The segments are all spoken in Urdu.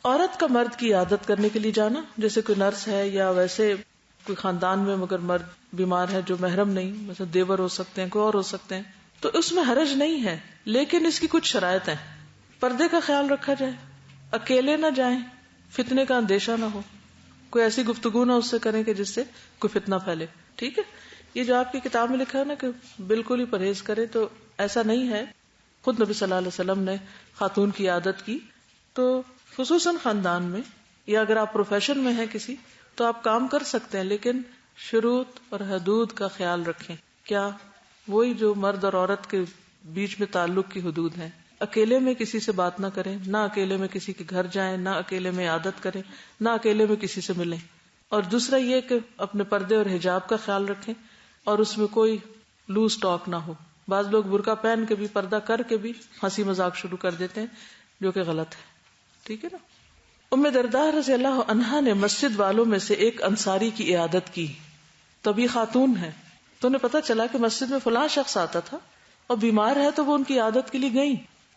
عورت کا مرد کی عیادت کرنے کے لیے جانا، جیسے کوئی نرس ہے یا ویسے کوئی خاندان میں مگر مرد بیمار ہے جو محرم نہیں، مثلا دیور ہو سکتے ہیں، کوئی اور ہو سکتے ہیں، تو اس میں حرج نہیں ہے، لیکن اس کی کچھ شرائط ہیں. پردے کا خیال رکھا جائے، اکیلے نہ جائیں، فتنے کا اندیشہ نہ ہو، کوئی ایسی گفتگو نہ اس سے کریں کہ جس سے کوئی فتنہ پھیلے. ٹھیک ہے، یہ جو آپ کی کتاب میں لکھا ہے نا کہ بالکل ہی پرہیز کرے، تو ایسا نہیں ہے. خود نبی صلی اللہ علیہ وسلم نے خاتون کی عادت کی. تو خصوصاً خاندان میں یا اگر آپ پروفیشن میں ہیں کسی، تو آپ کام کر سکتے ہیں، لیکن شروط اور حدود کا خیال رکھیں. کیا؟ وہی جو مرد اور عورت کے بیچ میں تعلق کی حدود ہیں. اکیلے میں کسی سے بات نہ کریں، نہ اکیلے میں کسی کے گھر جائیں، نہ اکیلے میں عادت کریں، نہ اکیلے میں کسی سے ملیں. اور دوسرا یہ کہ اپنے پردے اور حجاب کا خیال رکھیں اور اس میں کوئی لوز ٹاک نہ ہو. بعض لوگ برقع پہن کے بھی، پردہ کر کے بھی ہنسی مذاق شروع کر دیتے ہیں، جو کہ غلط ہے. ٹھیک ہے نا. ام درداء رضی اللہ عنہا نے مسجد والوں میں سے ایک انصاری کی عیادت کی. تبھی خاتون ہے تو انہیں پتا چلا کہ مسجد میں فلاں شخص آتا تھا اور بیمار ہے، تو وہ ان کی عیادت کے لیے گئی.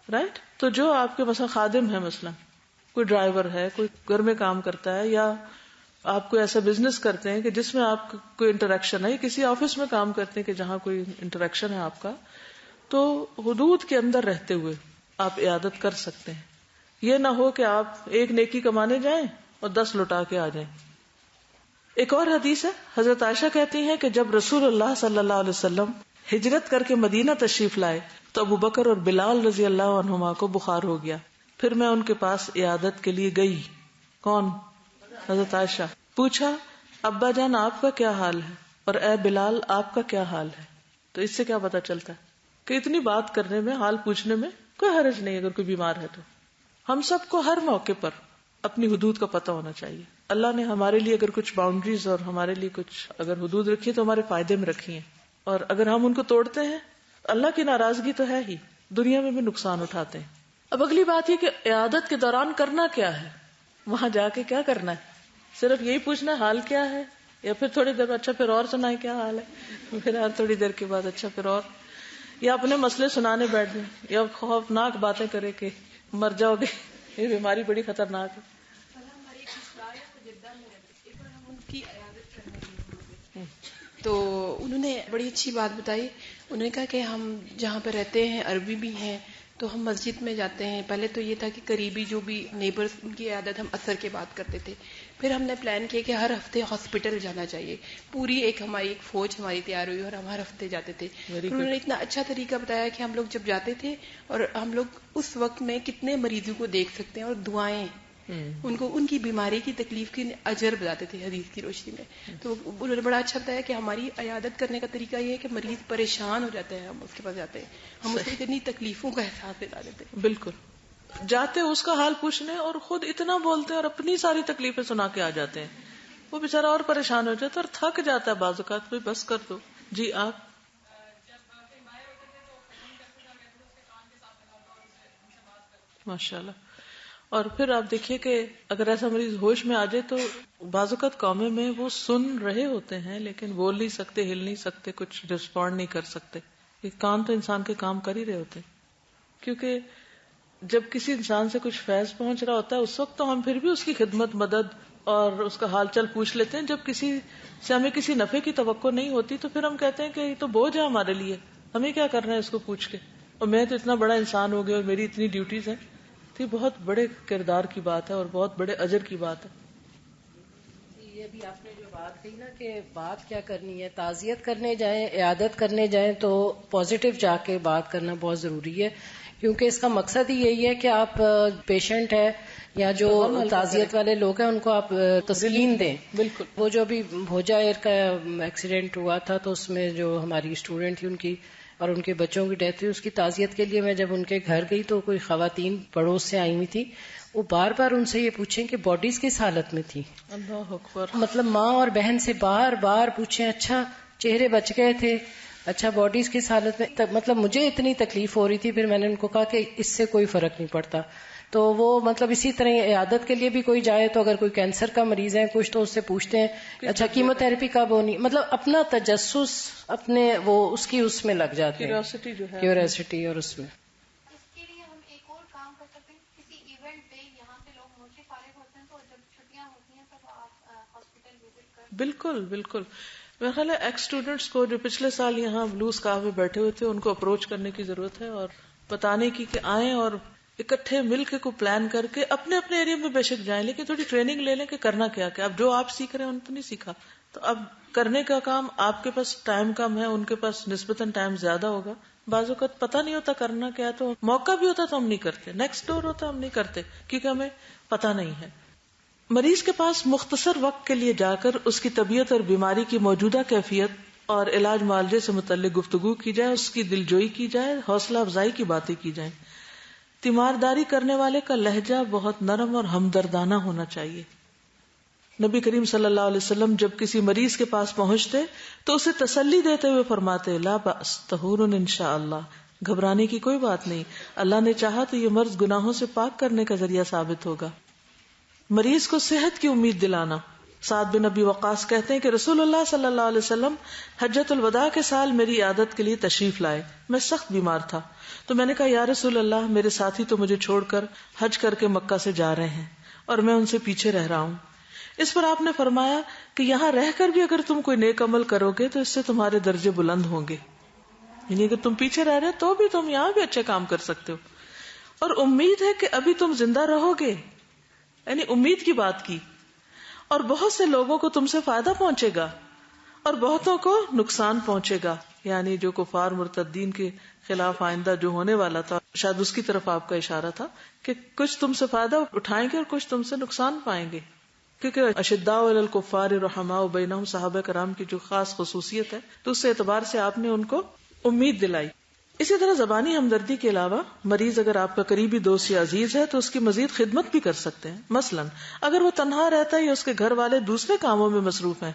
رائٹ. تو جو آپ کے مثلا خادم ہے، مثلا کوئی ڈرائیور ہے، کوئی گھر میں کام کرتا ہے، یا آپ کوئی ایسا بزنس کرتے ہیں کہ جس میں آپ کوئی انٹریکشن ہے، کسی آفس میں کام کرتے ہیں کہ جہاں کوئی انٹریکشن ہے آپ کا، تو حدود کے اندر رہتے ہوئے آپ عیادت کر سکتے ہیں. یہ نہ ہو کہ آپ ایک نیکی کمانے جائیں اور 10 لوٹا کے آ جائیں. ایک اور حدیث ہے، حضرت عائشہ کہتی ہیں کہ جب رسول اللہ صلی اللہ علیہ وسلم ہجرت کر کے مدینہ تشریف لائے تو ابو بکر اور بلال رضی اللہ عنہما کو بخار ہو گیا. پھر میں ان کے پاس عیادت کے لیے گئی. کون؟ حضرت عائشہ. پوچھا ابا جان آپ کا کیا حال ہے، اور اے بلال آپ کا کیا حال ہے. تو اس سے کیا پتا چلتا ہے کہ اتنی بات کرنے میں، حال پوچھنے میں کوئی حرج نہیں اگر کوئی بیمار ہے. تو ہم سب کو ہر موقع پر اپنی حدود کا پتہ ہونا چاہیے. اللہ نے ہمارے لیے اگر کچھ باؤنڈریز اور ہمارے لیے کچھ اگر حدود رکھی ہے تو ہمارے فائدے میں رکھی ہیں، اور اگر ہم ان کو توڑتے ہیں اللہ کی ناراضگی تو ہے ہی، دنیا میں بھی نقصان اٹھاتے ہیں. اب اگلی بات یہ کہ عیادت کے دوران کرنا کیا ہے، وہاں جا کے کیا کرنا ہے. صرف یہی پوچھنا حال کیا ہے، یا پھر تھوڑی دیر اچھا پھر اور سنائیں کیا حال ہے، پھر تھوڑی دیر کے بعد اچھا پھر اور، یا اپنے مسئلے سنانے بیٹھ جائیں، یا خوفناک باتیں کرے کہ مر جاؤ گے، یہ بیماری بڑی خطرناک ہے. تو انہوں نے بڑی اچھی بات بتائی. انہوں نے کہا کہ ہم جہاں پہ رہتے ہیں عربی بھی ہیں، تو ہم مسجد میں جاتے ہیں. پہلے تو یہ تھا کہ قریبی جو بھی نیبرز ان کی عیادت ہم اثر کے بعد کرتے تھے. پھر ہم نے پلان کیا کہ ہر ہفتے ہاسپٹل جانا چاہیے. پوری ہماری ایک فوج ہماری تیار ہوئی اور ہم ہر ہفتے جاتے تھے. انہوں نے اتنا اچھا طریقہ بتایا کہ ہم لوگ جب جاتے تھے اور ہم لوگ اس وقت میں کتنے مریضوں کو دیکھ سکتے ہیں، اور دعائیں ان کو ان کی بیماری کی تکلیف کی اجر بتاتے تھے حدیث کی روشنی میں. تو انہوں نے بڑا اچھا بتایا کہ ہماری عیادت کرنے کا طریقہ یہ ہے کہ مریض پریشان ہو جاتا ہے، ہم اس کے پاس جاتے ہیں، ہم اس کو اتنی تکلیفوں کا احساس دلا دیتے ہیں. بالکل جاتے اس کا حال پوچھنے اور خود اتنا بولتے ہیں اور اپنی ساری تکلیفیں سنا کے آ جاتے ہیں. وہ بیچارہ اور پریشان ہو جاتا ہے اور تھک جاتا ہے بعض اوقات. کوئی بس کر دو. جی آپ. ماشاء اللہ. اور پھر آپ دیکھیے کہ اگر ایسا مریض ہوش میں آ جائے تو بعض اوقات قومے میں وہ سن رہے ہوتے ہیں لیکن بول نہیں سکتے، ہل نہیں سکتے، کچھ رسپونڈ نہیں کر سکتے. یہ کان تو انسان کے کام کر ہی رہے ہوتے ہیں، کیونکہ جب کسی انسان سے کچھ فیض پہنچ رہا ہوتا ہے اس وقت تو ہم پھر بھی اس کی خدمت، مدد اور اس کا حال چل پوچھ لیتے ہیں. جب کسی سے ہمیں کسی نفع کی توقع نہیں ہوتی تو پھر ہم کہتے ہیں کہ یہ تو بوجھ ہے ہمارے لیے، ہمیں کیا کرنا ہے اس کو پوچھ کے، اور میں تو اتنا بڑا انسان ہو گیا اور میری اتنی ڈیوٹیز ہیں. تو یہ بہت بڑے کردار کی بات ہے اور بہت بڑے اجر کی بات ہے. یہ بھی آپ نے جو بات کہی نا کہ بات کیا کرنی ہے، تعزیت کرنے جائیں، عیادت کرنے جائیں تو پازیٹیو جا کے بات کرنا بہت ضروری ہے، کیونکہ اس کا مقصد ہی یہی ہے کہ آپ پیشنٹ ہے یا جو تعزیت والے لوگ ہیں ان کو آپ تسکین دیں. بالکل. وہ جو ابھی بھوجا ایئر کا ایکسیڈنٹ ہوا تھا تو اس میں جو ہماری اسٹوڈنٹ تھی ان کی اور ان کے بچوں کی ڈیتھ ہوئی، اس کی تعزیت کے لیے میں جب ان کے گھر گئی تو کوئی خواتین پڑوس سے آئی ہوئی تھی، وہ بار بار ان سے یہ پوچھیں کہ باڈیز کس حالت میں تھی. اللہ اکبر. مطلب ماں اور بہن سے بار بار پوچھیں اچھا چہرے بچ گئے تھے، اچھا باڈیز کس حالت میں. مطلب مجھے اتنی تکلیف ہو رہی تھی، پھر میں نے ان کو کہا کہ اس سے کوئی فرق نہیں پڑتا. تو وہ مطلب اسی طرح عیادت کے لیے بھی کوئی جائے تو اگر کوئی کینسر کا مریض ہے کچھ تو اس سے پوچھتے ہیں اچھا کیمو تھراپی کب ہونی، مطلب اپنا تجسس اپنے وہ اس کی اس میں لگ جاتے ہیں، کیوریوسٹی جو ہے، کیوریوسٹی. اور اس میں اس کے لیے ہم ایک اور کام کر سکتے ہیں، کسی ایونٹ پہ یہاں پہ لوگ موچے پارے بالکل بالکل. میرا خیال ہے ایکس اسٹوڈینٹس کو جو پچھلے سال یہاں بلو اسکارف میں بیٹھے ہوئے تھے ان کو اپروچ کرنے کی ضرورت ہے اور بتانے کی کہ آئیں اور اکٹھے مل کے کو پلان کر کے اپنے اپنے ایریا میں بے شک جائیں, لیکن تھوڑی ٹریننگ لے لیں کہ کرنا کیا کیا. اب جو آپ سیکھ رہے ہیں ان تو نہیں سیکھا, تو اب کرنے کا کام آپ کے پاس ٹائم کم ہے, ان کے پاس نسبتاً ٹائم زیادہ ہوگا. بعض اوقات پتہ نہیں ہوتا کرنا کیا, تو موقع بھی ہوتا تو ہم نہیں کرتے, نیکسٹ ڈور ہوتا ہم نہیں کرتے کیونکہ ہمیں پتہ نہیں ہے. مریض کے پاس مختصر وقت کے لیے جا کر اس کی طبیعت اور بیماری کی موجودہ کیفیت اور علاج معالجے سے متعلق گفتگو کی جائے, اس کی دلجوئی کی جائے, حوصلہ افزائی کی باتیں کی جائیں. تیمارداری کرنے والے کا لہجہ بہت نرم اور ہمدردانہ ہونا چاہیے. نبی کریم صلی اللہ علیہ وسلم جب کسی مریض کے پاس پہنچتے تو اسے تسلی دیتے ہوئے فرماتے, لا بأس طہور انشاءاللہ, گھبرانے کی کوئی بات نہیں, اللہ نے چاہا تو یہ مرض گناہوں سے پاک کرنے کا ذریعہ ثابت ہوگا. مریض کو صحت کی امید دلانا. سعد بن ابی وقاص کہتے ہیں کہ رسول اللہ صلی اللہ علیہ وسلم حجۃ الوداع کے سال میری عیادت کے لیے تشریف لائے. میں سخت بیمار تھا, تو میں نے کہا یا رسول اللہ, میرے ساتھی تو مجھے چھوڑ کر حج کر کے مکہ سے جا رہے ہیں اور میں ان سے پیچھے رہ رہا ہوں. اس پر آپ نے فرمایا کہ یہاں رہ کر بھی اگر تم کوئی نیک عمل کرو گے تو اس سے تمہارے درجے بلند ہوں گے. یعنی اگر تم پیچھے رہ رہے تو بھی تم یہاں بھی اچھے کام کر سکتے ہو, اور امید ہے کہ ابھی تم زندہ رہو گے, یعنی امید کی بات کی, اور بہت سے لوگوں کو تم سے فائدہ پہنچے گا اور بہتوں کو نقصان پہنچے گا. یعنی جو کفار مرتدین کے خلاف آئندہ جو ہونے والا تھا, شاید اس کی طرف آپ کا اشارہ تھا کہ کچھ تم سے فائدہ اٹھائیں گے اور کچھ تم سے نقصان پائیں گے, کیونکہ اشداء علی الکفار رحماء بینہم صحابہ کرام کی جو خاص خصوصیت ہے, تو اس اعتبار سے آپ نے ان کو امید دلائی. اسی طرح زبانی ہمدردی کے علاوہ مریض اگر آپ کا قریبی دوست یا عزیز ہے تو اس کی مزید خدمت بھی کر سکتے ہیں. مثلا اگر وہ تنہا رہتا ہے یا اس کے گھر والے دوسرے کاموں میں مصروف ہیں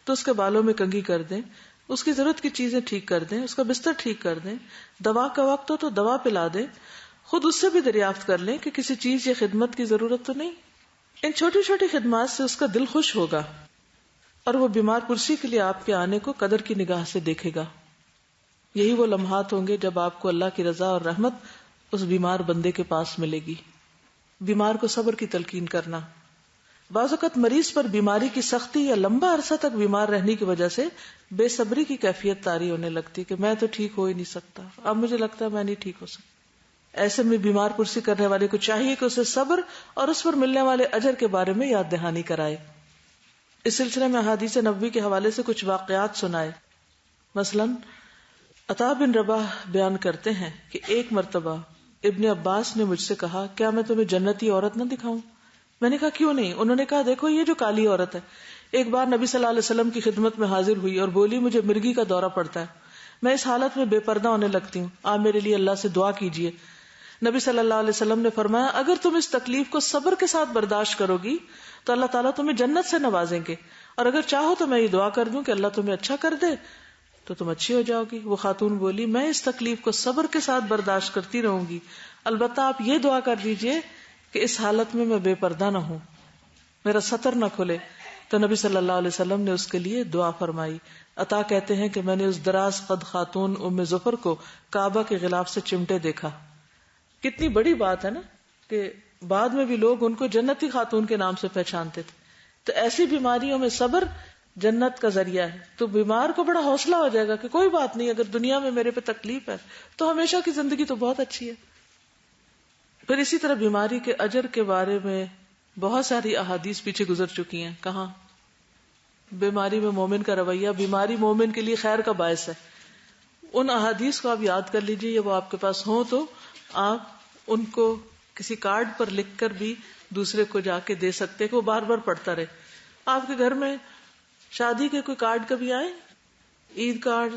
تو اس کے بالوں میں کنگھی کر دیں, اس کی ضرورت کی چیزیں ٹھیک کر دیں, اس کا بستر ٹھیک کر دیں, دوا کا وقت ہو تو دوا پلا دیں. خود اس سے بھی دریافت کر لیں کہ کسی چیز یا خدمت کی ضرورت تو نہیں. ان چھوٹی چھوٹی خدمات سے اس کا دل خوش ہوگا اور وہ بیمار پرسی کے لیے آپ کے آنے کو قدر کی نگاہ سے دیکھے گا. یہی وہ لمحات ہوں گے جب آپ کو اللہ کی رضا اور رحمت اس بیمار بندے کے پاس ملے گی. بیمار کو صبر کی تلقین کرنا. بعض اوقات مریض پر بیماری کی سختی یا لمبا عرصہ تک بیمار رہنے کی وجہ سے بے صبری کی کیفیت طاری ہونے لگتی کہ میں تو ٹھیک ہو ہی نہیں سکتا, اب مجھے لگتا ہے میں نہیں ٹھیک ہو سکتا. ایسے میں بیمار پرسی کرنے والے کو چاہیے کہ اسے صبر اور اس پر ملنے والے اجر کے بارے میں یاد دہانی کرائے. اس سلسلے میں احادیث نبوی کے حوالے سے کچھ واقعات سنائے. مثلاً عطا بن رباح بیان کرتے ہیں کہ ایک مرتبہ ابن عباس نے مجھ سے کہا, کیا میں تمہیں جنتی عورت نہ دکھاؤں؟ میں نے کہا کیوں نہیں؟ انہوں نے کہا دیکھو یہ جو کالی عورت ہے. ایک بار نبی صلی اللہ علیہ وسلم کی خدمت میں حاضر ہوئی اور بولی مجھے مرگی کا دورہ پڑتا ہے, میں اس حالت میں بے پردہ ہونے لگتی ہوں, آپ میرے لیے اللہ سے دعا کیجیے. نبی صلی اللہ علیہ وسلم نے فرمایا اگر تم اس تکلیف کو صبر کے ساتھ برداشت کرو گی تو اللہ تعالیٰ تمہیں جنت سے نوازیں گے, اور اگر چاہو تو میں یہ دعا کر دوں کہ اللہ تمہیں اچھا کر دے تو تم اچھی ہو جاؤ گی. وہ خاتون بولی میں اس تکلیف کو صبر کے ساتھ برداشت کرتی رہوں گی, البتہ آپ یہ دعا کر دیجئے کہ اس حالت میں بے پردہ نہ ہوں, میرا سطر نہ کھلے. تو نبی صلی اللہ علیہ وسلم نے اس کے لیے دعا فرمائی. عطا کہتے ہیں کہ میں نے اس دراز قد خاتون ام ظفر کو کعبہ کے غلاف سے چمٹے دیکھا. کتنی بڑی بات ہے نا کہ بعد میں بھی لوگ ان کو جنتی خاتون کے نام سے پہچانتے تھے. تو ایسی بیماریوں میں صبر جنت کا ذریعہ ہے. تو بیمار کو بڑا حوصلہ ہو جائے گا کہ کوئی بات نہیں, اگر دنیا میں میرے پہ تکلیف ہے تو ہمیشہ کی زندگی تو بہت اچھی ہے. پھر اسی طرح بیماری کے اجر کے بارے میں بہت ساری احادیث پیچھے گزر چکی ہیں. کہاں بیماری میں مومن کا رویہ, بیماری مومن کے لیے خیر کا باعث ہے. ان احادیث کو آپ یاد کر لیجئے, یا وہ آپ کے پاس ہوں تو آپ ان کو کسی کارڈ پر لکھ کر بھی دوسرے کو جا کے دے سکتے کہ وہ بار بار پڑھتا رہے. آپ کے گھر میں شادی کے کوئی کارڈ کبھی آئے, عید کارڈ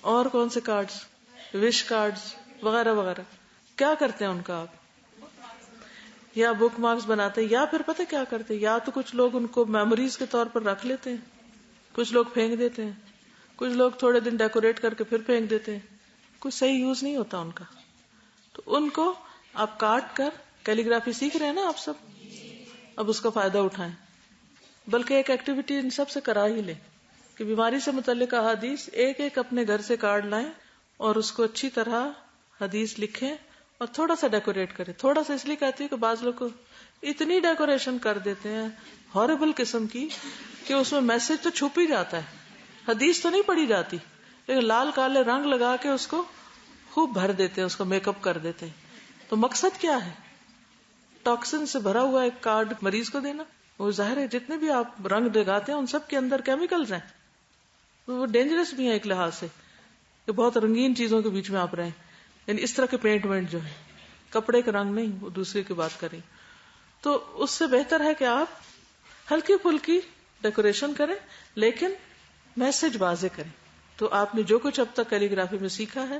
اور کون سے کارڈ, وش کارڈ وغیرہ وغیرہ, کیا کرتے ہیں ان کا آپ؟ یا بک مارکس بناتے ہیں, یا پھر پتہ کیا کرتے ہیں, یا تو کچھ لوگ ان کو میموریز کے طور پر رکھ لیتے ہیں, کچھ لوگ پھینک دیتے ہیں, کچھ لوگ تھوڑے دن ڈیکوریٹ کر کے پھر پھینک دیتے ہیں, کچھ صحیح یوز نہیں ہوتا ان کا. تو ان کو آپ کاٹ کر, کیلیگرافی سیکھ رہے ہیں نا آپ سب, اب اس کا فائدہ اٹھائیں. بلکہ ایک ایکٹیویٹی ان سب سے کرا ہی لیں کہ بیماری سے متعلق احادیث ایک ایک اپنے گھر سے کارڈ لائیں اور اس کو اچھی طرح حدیث لکھیں اور تھوڑا سا ڈیکوریٹ کریں. تھوڑا سا اس لیے کہتی ہوں کہ بعض لوگ کو اتنی ڈیکوریشن کر دیتے ہیں ہاربل قسم کی کہ اس میں میسج تو چھپ ہی جاتا ہے، حدیث تو نہیں پڑھی جاتی، لیکن لال کالے رنگ لگا کے اس کو خوب بھر دیتے ہیں، اس کو میک اپ کر دیتے ہیں۔ تو مقصد کیا ہے؟ ٹاکسن سے بھرا ہوا ایک کارڈ مریض کو دینا۔ وہ ظاہر ہے جتنے بھی آپ رنگ لگاتے ہیں ان سب کے اندر کیمیکلز ہیں، وہ ڈینجرس بھی ہیں ایک لحاظ سے کہ بہت رنگین چیزوں کے بیچ میں آپ رہیں، یعنی اس طرح کے پینٹ وینٹ جو ہے، کپڑے کا رنگ نہیں، وہ دوسرے کی بات کریں۔ تو اس سے بہتر ہے کہ آپ ہلکی پھلکی ڈیکوریشن کریں لیکن میسج واضح کریں۔ تو آپ نے جو کچھ اب تک کیلی گرافی میں سیکھا ہے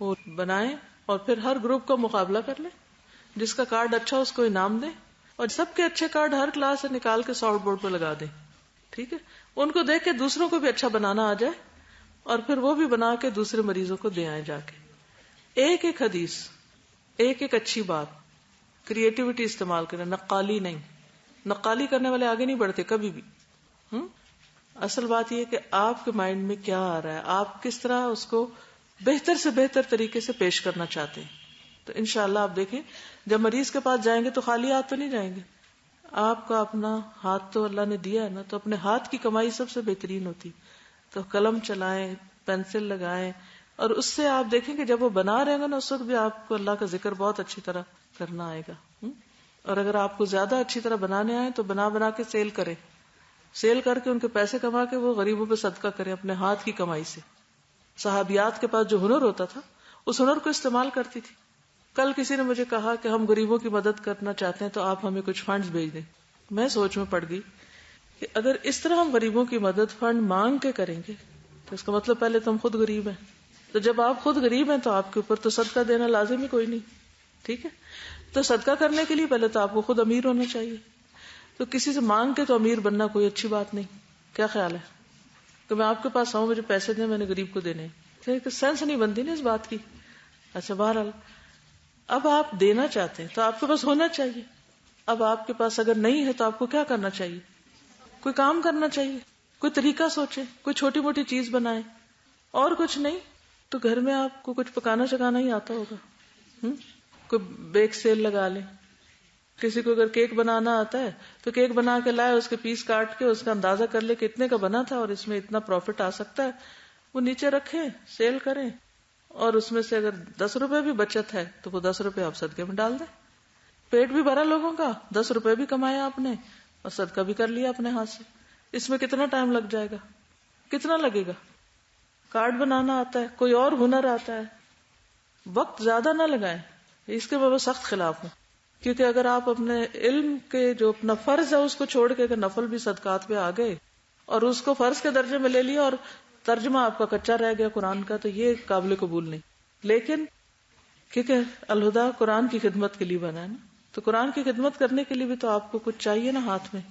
وہ بنائیں اور پھر ہر گروپ کا مقابلہ کر لیں، جس کا کارڈ اچھا اس کو انعام دیں، اور سب کے اچھے کارڈ ہر کلاس سے نکال کے ساؤٹ بورڈ پہ لگا دیں، ٹھیک ہے؟ ان کو دیکھ کے دوسروں کو بھی اچھا بنانا آ جائے اور پھر وہ بھی بنا کے دوسرے مریضوں کو دے آئیں جا کے۔ ایک ایک حدیث، ایک ایک اچھی بات، کریٹیوٹی استعمال کریں، نقالی نہیں۔ نقالی کرنے والے آگے نہیں بڑھتے کبھی بھی۔ اصل بات یہ کہ آپ کے مائنڈ میں کیا آ رہا ہے، آپ کس طرح اس کو بہتر سے بہتر طریقے سے پیش کرنا چاہتے ہیں۔ تو انشاءاللہ آپ دیکھیں جب مریض کے پاس جائیں گے تو خالی ہاتھ تو نہیں جائیں گے، آپ کا اپنا ہاتھ تو اللہ نے دیا ہے نا، تو اپنے ہاتھ کی کمائی سب سے بہترین ہوتی۔ تو قلم چلائیں، پینسل لگائیں، اور اس سے آپ دیکھیں کہ جب وہ بنا رہے گا نا اس وقت بھی آپ کو اللہ کا ذکر بہت اچھی طرح کرنا آئے گا۔ اور اگر آپ کو زیادہ اچھی طرح بنانے آئے تو بنا بنا کے سیل کریں، سیل کر کے ان کے پیسے کما کے وہ غریبوں پہ صدقہ کریں اپنے ہاتھ کی کمائی سے۔ صحابیات کے پاس جو ہنر ہوتا تھا اس ہنر کو استعمال کرتی تھی۔ کل کسی نے مجھے کہا کہ ہم غریبوں کی مدد کرنا چاہتے ہیں تو آپ ہمیں کچھ فنڈز بھیج دیں۔ میں سوچ میں پڑ گئی کہ اگر اس طرح ہم غریبوں کی مدد فنڈ مانگ کے کریں گے تو اس کا مطلب پہلے تو ہم خود غریب ہیں، تو جب آپ خود غریب ہیں تو آپ کے اوپر تو صدقہ دینا لازم ہی کوئی نہیں، ٹھیک ہے؟ تو صدقہ کرنے کے لیے پہلے تو آپ کو خود امیر ہونا چاہیے۔ تو کسی سے مانگ کے تو امیر بننا کوئی اچھی بات نہیں۔ کیا خیال ہے کہ میں آپ کے پاس آؤں، مجھے پیسے دیں، میں نے غریب کو دینے؟ سینس نہیں بنتی نا اس بات کی۔ اچھا بہرحال اب آپ دینا چاہتے ہیں تو آپ کے پاس ہونا چاہیے۔ اب آپ کے پاس اگر نہیں ہے تو آپ کو کیا کرنا چاہیے؟ کوئی کام کرنا چاہیے، کوئی طریقہ سوچیں، کوئی چھوٹی موٹی چیز بنائیں، اور کچھ نہیں تو گھر میں آپ کو کچھ پکانا چکانا ہی آتا ہوگا، کوئی بیک سیل لگا لیں۔ کسی کو اگر کیک بنانا آتا ہے تو کیک بنا کے لائے، اس کے پیس کاٹ کے اس کا اندازہ کر لے کہ اتنے کا بنا تھا اور اس میں اتنا پروفٹ آ سکتا ہے، وہ نیچے رکھیں، سیل کریں، اور اس میں سے اگر 10 روپے بھی بچت ہے تو وہ 10 روپے آپ صدقے میں ڈال دیں۔ پیٹ بھی بھرا لوگوں کا، 10 روپے بھی کمایا آپ نے اور صدقہ بھی کر لیا اپنے ہاتھ سے۔ اس میں کتنا ٹائم لگ جائے گا؟ کتنا لگے گا؟ کارڈ بنانا آتا ہے، کوئی اور ہنر آتا ہے، وقت زیادہ نہ لگائیں۔ اس کے میں سخت خلاف ہوں، کیونکہ اگر آپ اپنے علم کے جو اپنا فرض ہے اس کو چھوڑ کے اگر نفل بھی صدقات پہ آ گئے اور اس کو فرض کے درجے میں لے لیا اور ترجمہ آپ کا کچا رہ گیا قرآن کا، تو یہ قابل قبول نہیں۔ لیکن کیونکہ الہدا قرآن کی خدمت کے لیے بنا ہے نا، تو قرآن کی خدمت کرنے کے لیے بھی تو آپ کو کچھ چاہیے نا ہاتھ میں،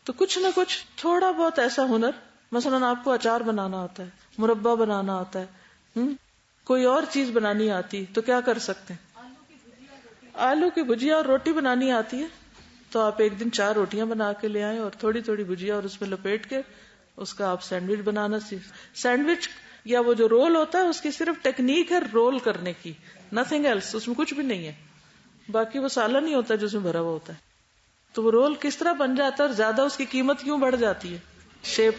تو کچھ نہ کچھ تھوڑا بہت ایسا ہنر، مثلاً آپ کو اچار بنانا آتا ہے، مربع بنانا آتا ہے، کوئی اور چیز بنانی آتی تو کیا کر سکتے ہیں؟ آلو کی بھجیا اور روٹی بنانی آتی ہے تو آپ ایک دن 4 روٹیاں بنا کے لے آئیں اور تھوڑی تھوڑی بھجیا اور اس میں لپیٹ کے اس کا آپ سینڈوچ بنانا سیکھ۔ سینڈوچ یا وہ جو رول ہوتا ہے اس کی صرف ٹیکنیک ہے رول کرنے کی، نتھنگ ایلس، اس میں کچھ بھی نہیں ہے، باقی وہ سالن ہی ہوتا ہے جس میں بھرا ہوا ہوتا ہے۔ تو وہ رول کس طرح بن جاتا ہے اور زیادہ اس کی قیمت کیوں بڑھ جاتی ہے؟ شیپ۔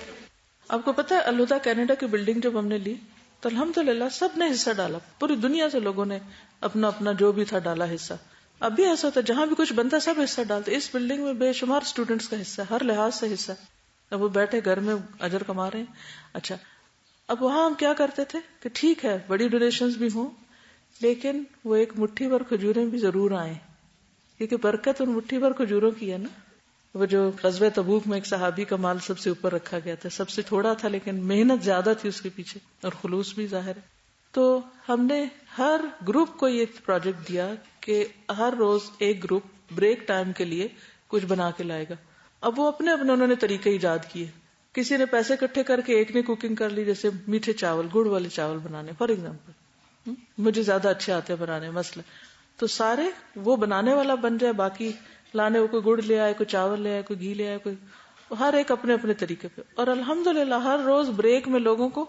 آپ کو پتا ہے الہدا کینیڈا کی بلڈنگ جب ہم نے لی تو الحمدللہ سب نے حصہ ڈالا، پوری دنیا سے لوگوں نے اپنا اپنا جو بھی تھا ڈالا حصہ۔ اب بھی ایسا ہوتا ہے جہاں بھی کچھ بنتا سب حصہ ڈالتے۔ اس بلڈنگ میں بے شمار اسٹوڈنٹس کا حصہ، ہر لحاظ سے حصہ۔ اب وہ بیٹھے گھر میں اجر کما رہے ہیں۔ اچھا اب وہاں ہم کیا کرتے تھے کہ ٹھیک ہے بڑی ڈونیشنز بھی ہوں لیکن وہ ایک مٹھی بھر کھجوریں بھی ضرور آئیں، کیونکہ برکت ان مٹھی بھر کھجوروں کی ہے نا۔ وہ جو غزوہ تبوک میں ایک صحابی کا مال سب سے اوپر رکھا گیا تھا، سب سے تھوڑا تھا لیکن محنت زیادہ تھی اس کے پیچھے اور خلوص بھی ظاہر ہے۔ تو ہم نے ہر گروپ کو یہ پروجیکٹ دیا کہ ہر روز ایک گروپ بریک ٹائم کے لیے کچھ بنا کے لائے گا۔ اب وہ اپنے انہوں نے طریقے ایجاد کیے، کسی نے پیسے اکٹھے کر کے ایک نے کوکنگ کر لی، جیسے میٹھے چاول، گڑ والے چاول بنانے فار ایگزامپل، مجھے زیادہ اچھے آتے ہیں بنانے مثلا، تو سارے وہ بنانے والا بن جائے، باقی لانے وہ کوئی گڑ لے آئے، کوئی چاول لے آئے، کوئی گھی لے آئے، کوئی ہر ایک اپنے اپنے طریقے پہ۔ اور الحمدللہ ہر روز بریک میں لوگوں کو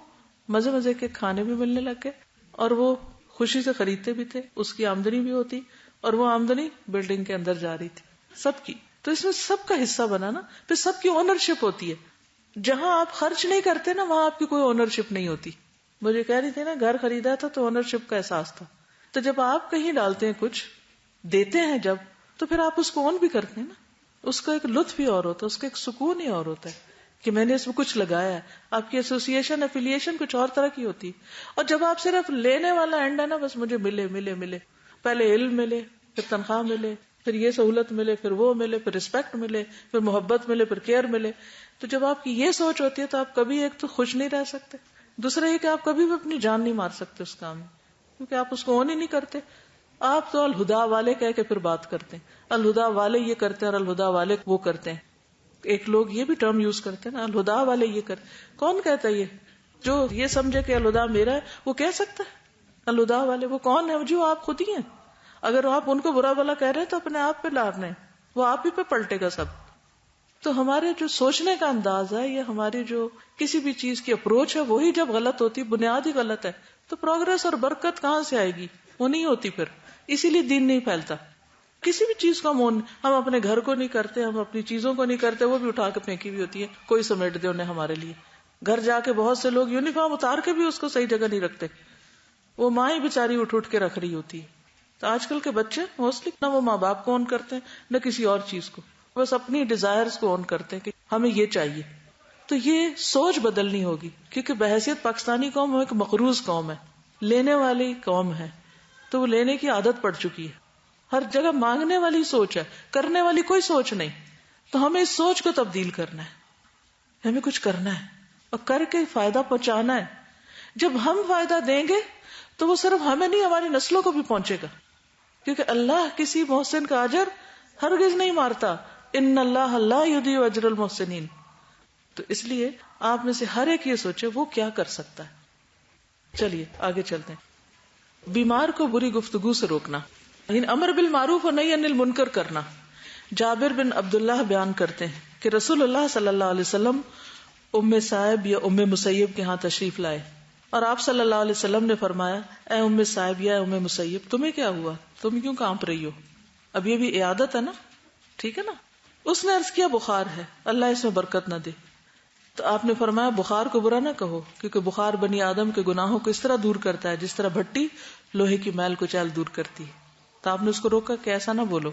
مزے مزے کے کھانے بھی ملنے لگ گئے اور وہ خوشی سے خریدتے بھی تھے، اس کی آمدنی بھی ہوتی اور وہ آمدنی بلڈنگ کے اندر جا رہی تھی۔ سب کی. تو اس میں سب کا حصہ بنا نا, پھر سب کی اونرشپ ہوتی ہے. جہاں آپ خرچ نہیں کرتے نا وہاں آپ کی کوئی اونرشپ نہیں ہوتی. مجھے کہہ رہی تھی نا گھر خریدا تھا تو اونرشپ کا احساس تھا. تو جب آپ کہیں ڈالتے ہیں کچھ دیتے ہیں جب, تو پھر آپ اس کو اون بھی کرتے ہیں نا. اس کا ایک لطف ہی اور ہوتا ہے, اس کا ایک سکون ہی اور ہوتا ہے کہ میں نے اس میں کچھ لگایا ہے. آپ کی ایسوسیشن ایفیلیشن کچھ اور طرح کی ہوتی ہے. اور جب آپ صرف لینے والا اینڈ ہے نا, بس مجھے ملے ملے ملے, پہلے علم ملے, پھر تنخواہ ملے, پھر یہ سہولت ملے, پھر وہ ملے, پھر رسپیکٹ ملے, پھر محبت ملے, پھر کیئر ملے. تو جب آپ کی یہ سوچ ہوتی ہے تو آپ کبھی ایک تو خوش نہیں رہ سکتے, دوسرا یہ کہ آپ کبھی بھی اپنی جان نہیں مار سکتے اس کام میں, کیونکہ آپ اس کو اون ہی نہیں کرتے. آپ تو الہدا والے کہہ کے پھر بات کرتے ہیں, الہدا والے یہ کرتے ہیں اور الہدا والے وہ کرتے ہیں. ایک لوگ یہ بھی ٹرم یوز کرتے ہیں نا, الہدا والے یہ کرتے. کون کہتا ہے یہ؟ جو یہ سمجھے کہ الہدا میرا ہے وہ کہہ سکتا ہے. الہدا والے وہ کون ہے؟ جو آپ خود ہی ہیں. اگر آپ ان کو برا بلا کہہ رہے ہیں تو اپنے آپ پہ لا رہے ہیں, وہ آپ ہی پہ پلٹے گا سب. تو ہمارے جو سوچنے کا انداز ہے یا ہماری جو کسی بھی چیز کی اپروچ ہے وہی جب غلط ہوتی, بنیاد ہی غلط ہے, تو پروگرس اور برکت کہاں سے آئے گی؟ وہ نہیں ہوتی. پھر اسی لیے دین نہیں پھیلتا. کسی بھی چیز کا ہم اپنے گھر کو نہیں کرتے, ہم اپنی چیزوں کو نہیں کرتے, وہ بھی اٹھا کے پھینکی ہوئی ہوتی ہے, کوئی سمیٹ دے انہیں ہمارے لیے. گھر جا کے بہت سے لوگ یونیفارم اتار کے بھی اس کو صحیح جگہ نہیں رکھتے, وہ ماں ہی بیچاری اٹھ کے رکھ رہی ہوتی ہے. تو آج کل کے بچے موسٹلی نہ وہ ماں باپ کو اون کرتے ہیں نہ کسی اور چیز کو, بس اپنی ڈیزائرز کو اون کرتے ہیں کہ ہمیں یہ چاہیے. تو یہ سوچ بدلنی ہوگی, کیونکہ بحیثیت پاکستانی قوم ایک مقروض قوم ہے, لینے والی قوم ہے, تو وہ لینے کی عادت پڑ چکی ہے. ہر جگہ مانگنے والی سوچ ہے, کرنے والی کوئی سوچ نہیں. تو ہمیں اس سوچ کو تبدیل کرنا ہے, ہمیں کچھ کرنا ہے اور کر کے فائدہ پہنچانا ہے. جب ہم فائدہ دیں گے تو وہ صرف ہمیں نہیں, ہماری نسلوں کو بھی پہنچے گا, کیونکہ اللہ کسی محسن کا اجر ہرگز نہیں مارتا. ان اللہ لا یضیع اجر المحسنین. تو اس لیے آپ میں سے ہر ایک یہ سوچے وہ کیا کر سکتا ہے. چلیے آگے چلتے ہیں. بیمار کو بری گفتگو سے روکنا, امر بالمعروف و نہی عن المنکر کرنا. جابر بن عبداللہ بیان کرتے ہیں کہ رسول اللہ صلی اللہ علیہ وسلم ام صائب یا ام مسیب کے ہاں تشریف لائے, اور آپ صلی اللہ علیہ وسلم نے فرمایا, اے ام صائب یا ام مسیب, تمہیں کیا ہوا, تم کیوں کانپ رہی ہو؟ اب یہ بھی عیادت ہے نا, ٹھیک ہے نا. اس نے عرض کیا بخار ہے, اللہ اس میں برکت نہ دے. تو آپ نے فرمایا بخار کو برا نہ کہو, کیونکہ بخار بنی آدم کے گناہوں کو اس طرح دور کرتا ہے جس طرح بھٹی لوہے کی میل کو چال دور کرتی ہے. تو آپ نے اس کو روکا کہ ایسا نہ بولو.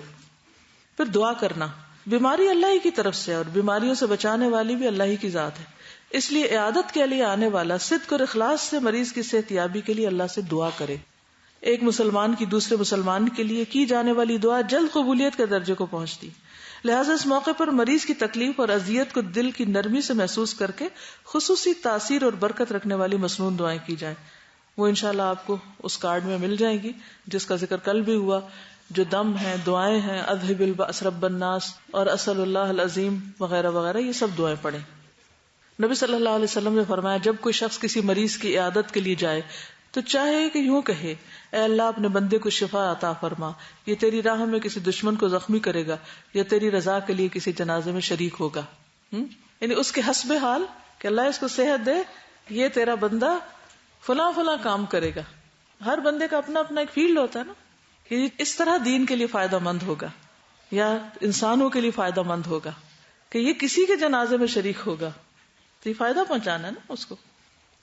پھر دعا کرنا, بیماری اللہ ہی کی طرف سے اور بیماریوں سے بچانے والی بھی اللہ ہی کی ذات ہے, اس لیے عیادت کے لیے آنے والا صدق اور اخلاص سے مریض کی صحت یابی کے لیے اللہ سے دعا کرے. ایک مسلمان کی دوسرے مسلمان کے لیے کی جانے والی دعا جلد قبولیت کے درجے کو پہنچتی. لہٰذا اس موقع پر مریض کی تکلیف اور اذیت کو دل کی نرمی سے محسوس کر کے خصوصی تاثیر اور برکت رکھنے والی مسنون دعائیں کی جائیں. وہ انشاءاللہ آپ کو اس کارڈ میں مل جائیں گی جس کا ذکر کل بھی ہوا. جو دم ہے, دعائیں ہیں, اذہب البأس رب الناس اور اسأل اللہ العظیم وغیرہ وغیرہ, یہ سب دعائیں پڑھیں. نبی صلی اللہ علیہ وسلم نے فرمایا جب کوئی شخص کسی مریض کی عیادت کے لیے جائے تو چاہے کہ یوں کہے, اے اللہ اپنے بندے کو شفا عطا فرما, یہ تیری راہ میں کسی دشمن کو زخمی کرے گا یا تیری رضا کے لیے کسی جنازے میں شریک ہوگا. یعنی اس کے حسب حال کہ اللہ اس کو صحت دے, یہ تیرا بندہ فلاں فلاں کام کرے گا. ہر بندے کا اپنا اپنا ایک فیلڈ ہوتا ہے نا, کہ اس طرح دین کے لیے فائدہ مند ہوگا یا انسانوں کے لیے فائدہ مند ہوگا, کہ یہ کسی کے جنازے میں شریک ہوگا, تو یہ فائدہ پہنچانا ہے نا اس کو.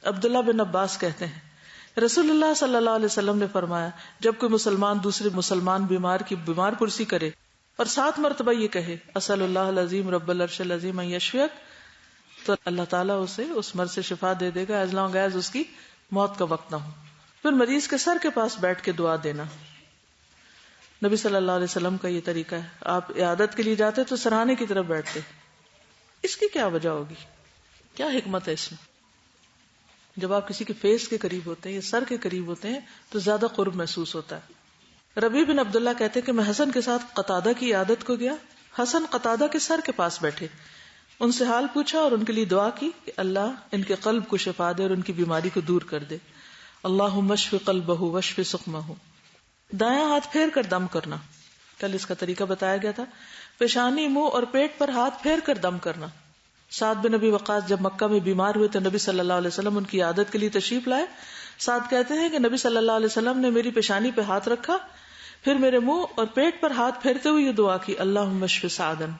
عبداللہ بن عباس کہتے ہیں رسول اللہ صلی اللہ علیہ وسلم نے فرمایا جب کوئی مسلمان دوسرے مسلمان بیمار کی بیمار پرسی کرے اور 7 مرتبہ یہ کہے اسأل اللہ العظیم رب العرش العظیم ان یشفیک, تو اللہ تعالیٰ اسے اس مرض سے شفا دے دے گا ایز لانگ ایز اس کی موت کا وقت نہ ہو. پھر مریض کے سر کے پاس بیٹھ کے دعا دینا. نبی صلی اللہ علیہ وسلم کا یہ طریقہ ہے, آپ عیادت کے لیے جاتے تو سرانے کی طرف بیٹھتے. اس کی کیا وجہ ہوگی, کیا حکمت ہے اس میں؟ جب آپ کسی کے فیس کے قریب ہوتے ہیں یا سر کے قریب ہوتے ہیں تو زیادہ قرب محسوس ہوتا ہے. ربیع بن عبداللہ کہتے ہیں کہ میں حسن کے ساتھ قتادہ کی عیادت کو گیا. حسن قتادہ کے سر کے پاس بیٹھے, ان سے حال پوچھا اور ان کے لیے دعا کی کہ اللہ ان کے قلب کو شفا دے اور ان کی بیماری کو دور کر دے. اللہم اشف قلبہ واشف سقمہ. دایاں ہاتھ پھیر کر دم کرنا, کل اس کا طریقہ بتایا گیا تھا. پیشانی, منہ اور پیٹ پر ہاتھ پھیر کر دم کرنا. سعد بن نبی وقاص جب مکہ میں بیمار ہوئے تو نبی صلی اللہ علیہ وسلم ان کی عادت کے لیے تشریف لائے. سعد کہتے ہیں کہ نبی صلی اللہ علیہ وسلم نے میری پیشانی پہ ہاتھ رکھا, پھر میرے منہ اور پیٹ پر ہاتھ پھیرتے ہوئے یہ دعا کی، اللہم اشف سعدن،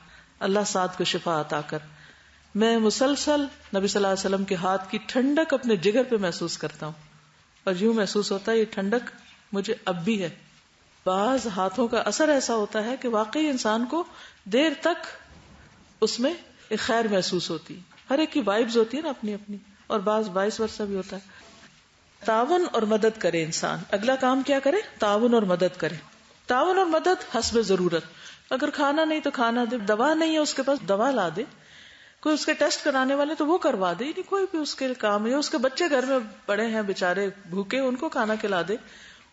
اللہ سعد کو شفا عطا کر۔ میں مسلسل نبی صلی اللہ علیہ وسلم کے ہاتھ کی ٹھنڈک اپنے جگر پہ محسوس کرتا ہوں، اور یوں محسوس ہوتا ہے یہ ٹھنڈک مجھے اب بھی ہے۔ بعض ہاتھوں کا اثر ایسا ہوتا ہے کہ واقعی انسان کو دیر تک اس میں ایک خیر محسوس ہوتی ہے، ہر ایک کی وائبز ہوتی ہے نا اپنی اپنی، اور بعض وائس ورثہ بھی ہوتا ہے۔ تعاون اور مدد کرے انسان، اگلا کام کیا کرے؟ تعاون اور مدد کرے۔ تعاون اور مدد حسب ضرورت، اگر کھانا نہیں تو کھانا دے، دوا نہیں ہے اس کے پاس دوا لا دے، کوئی اس کے ٹیسٹ کرانے والے تو وہ کروا دے، نہیں کوئی بھی اس کے کام ہے، اس کے بچے گھر میں پڑے ہیں بےچارے بھوکے، ان کو کھانا کھلا دے،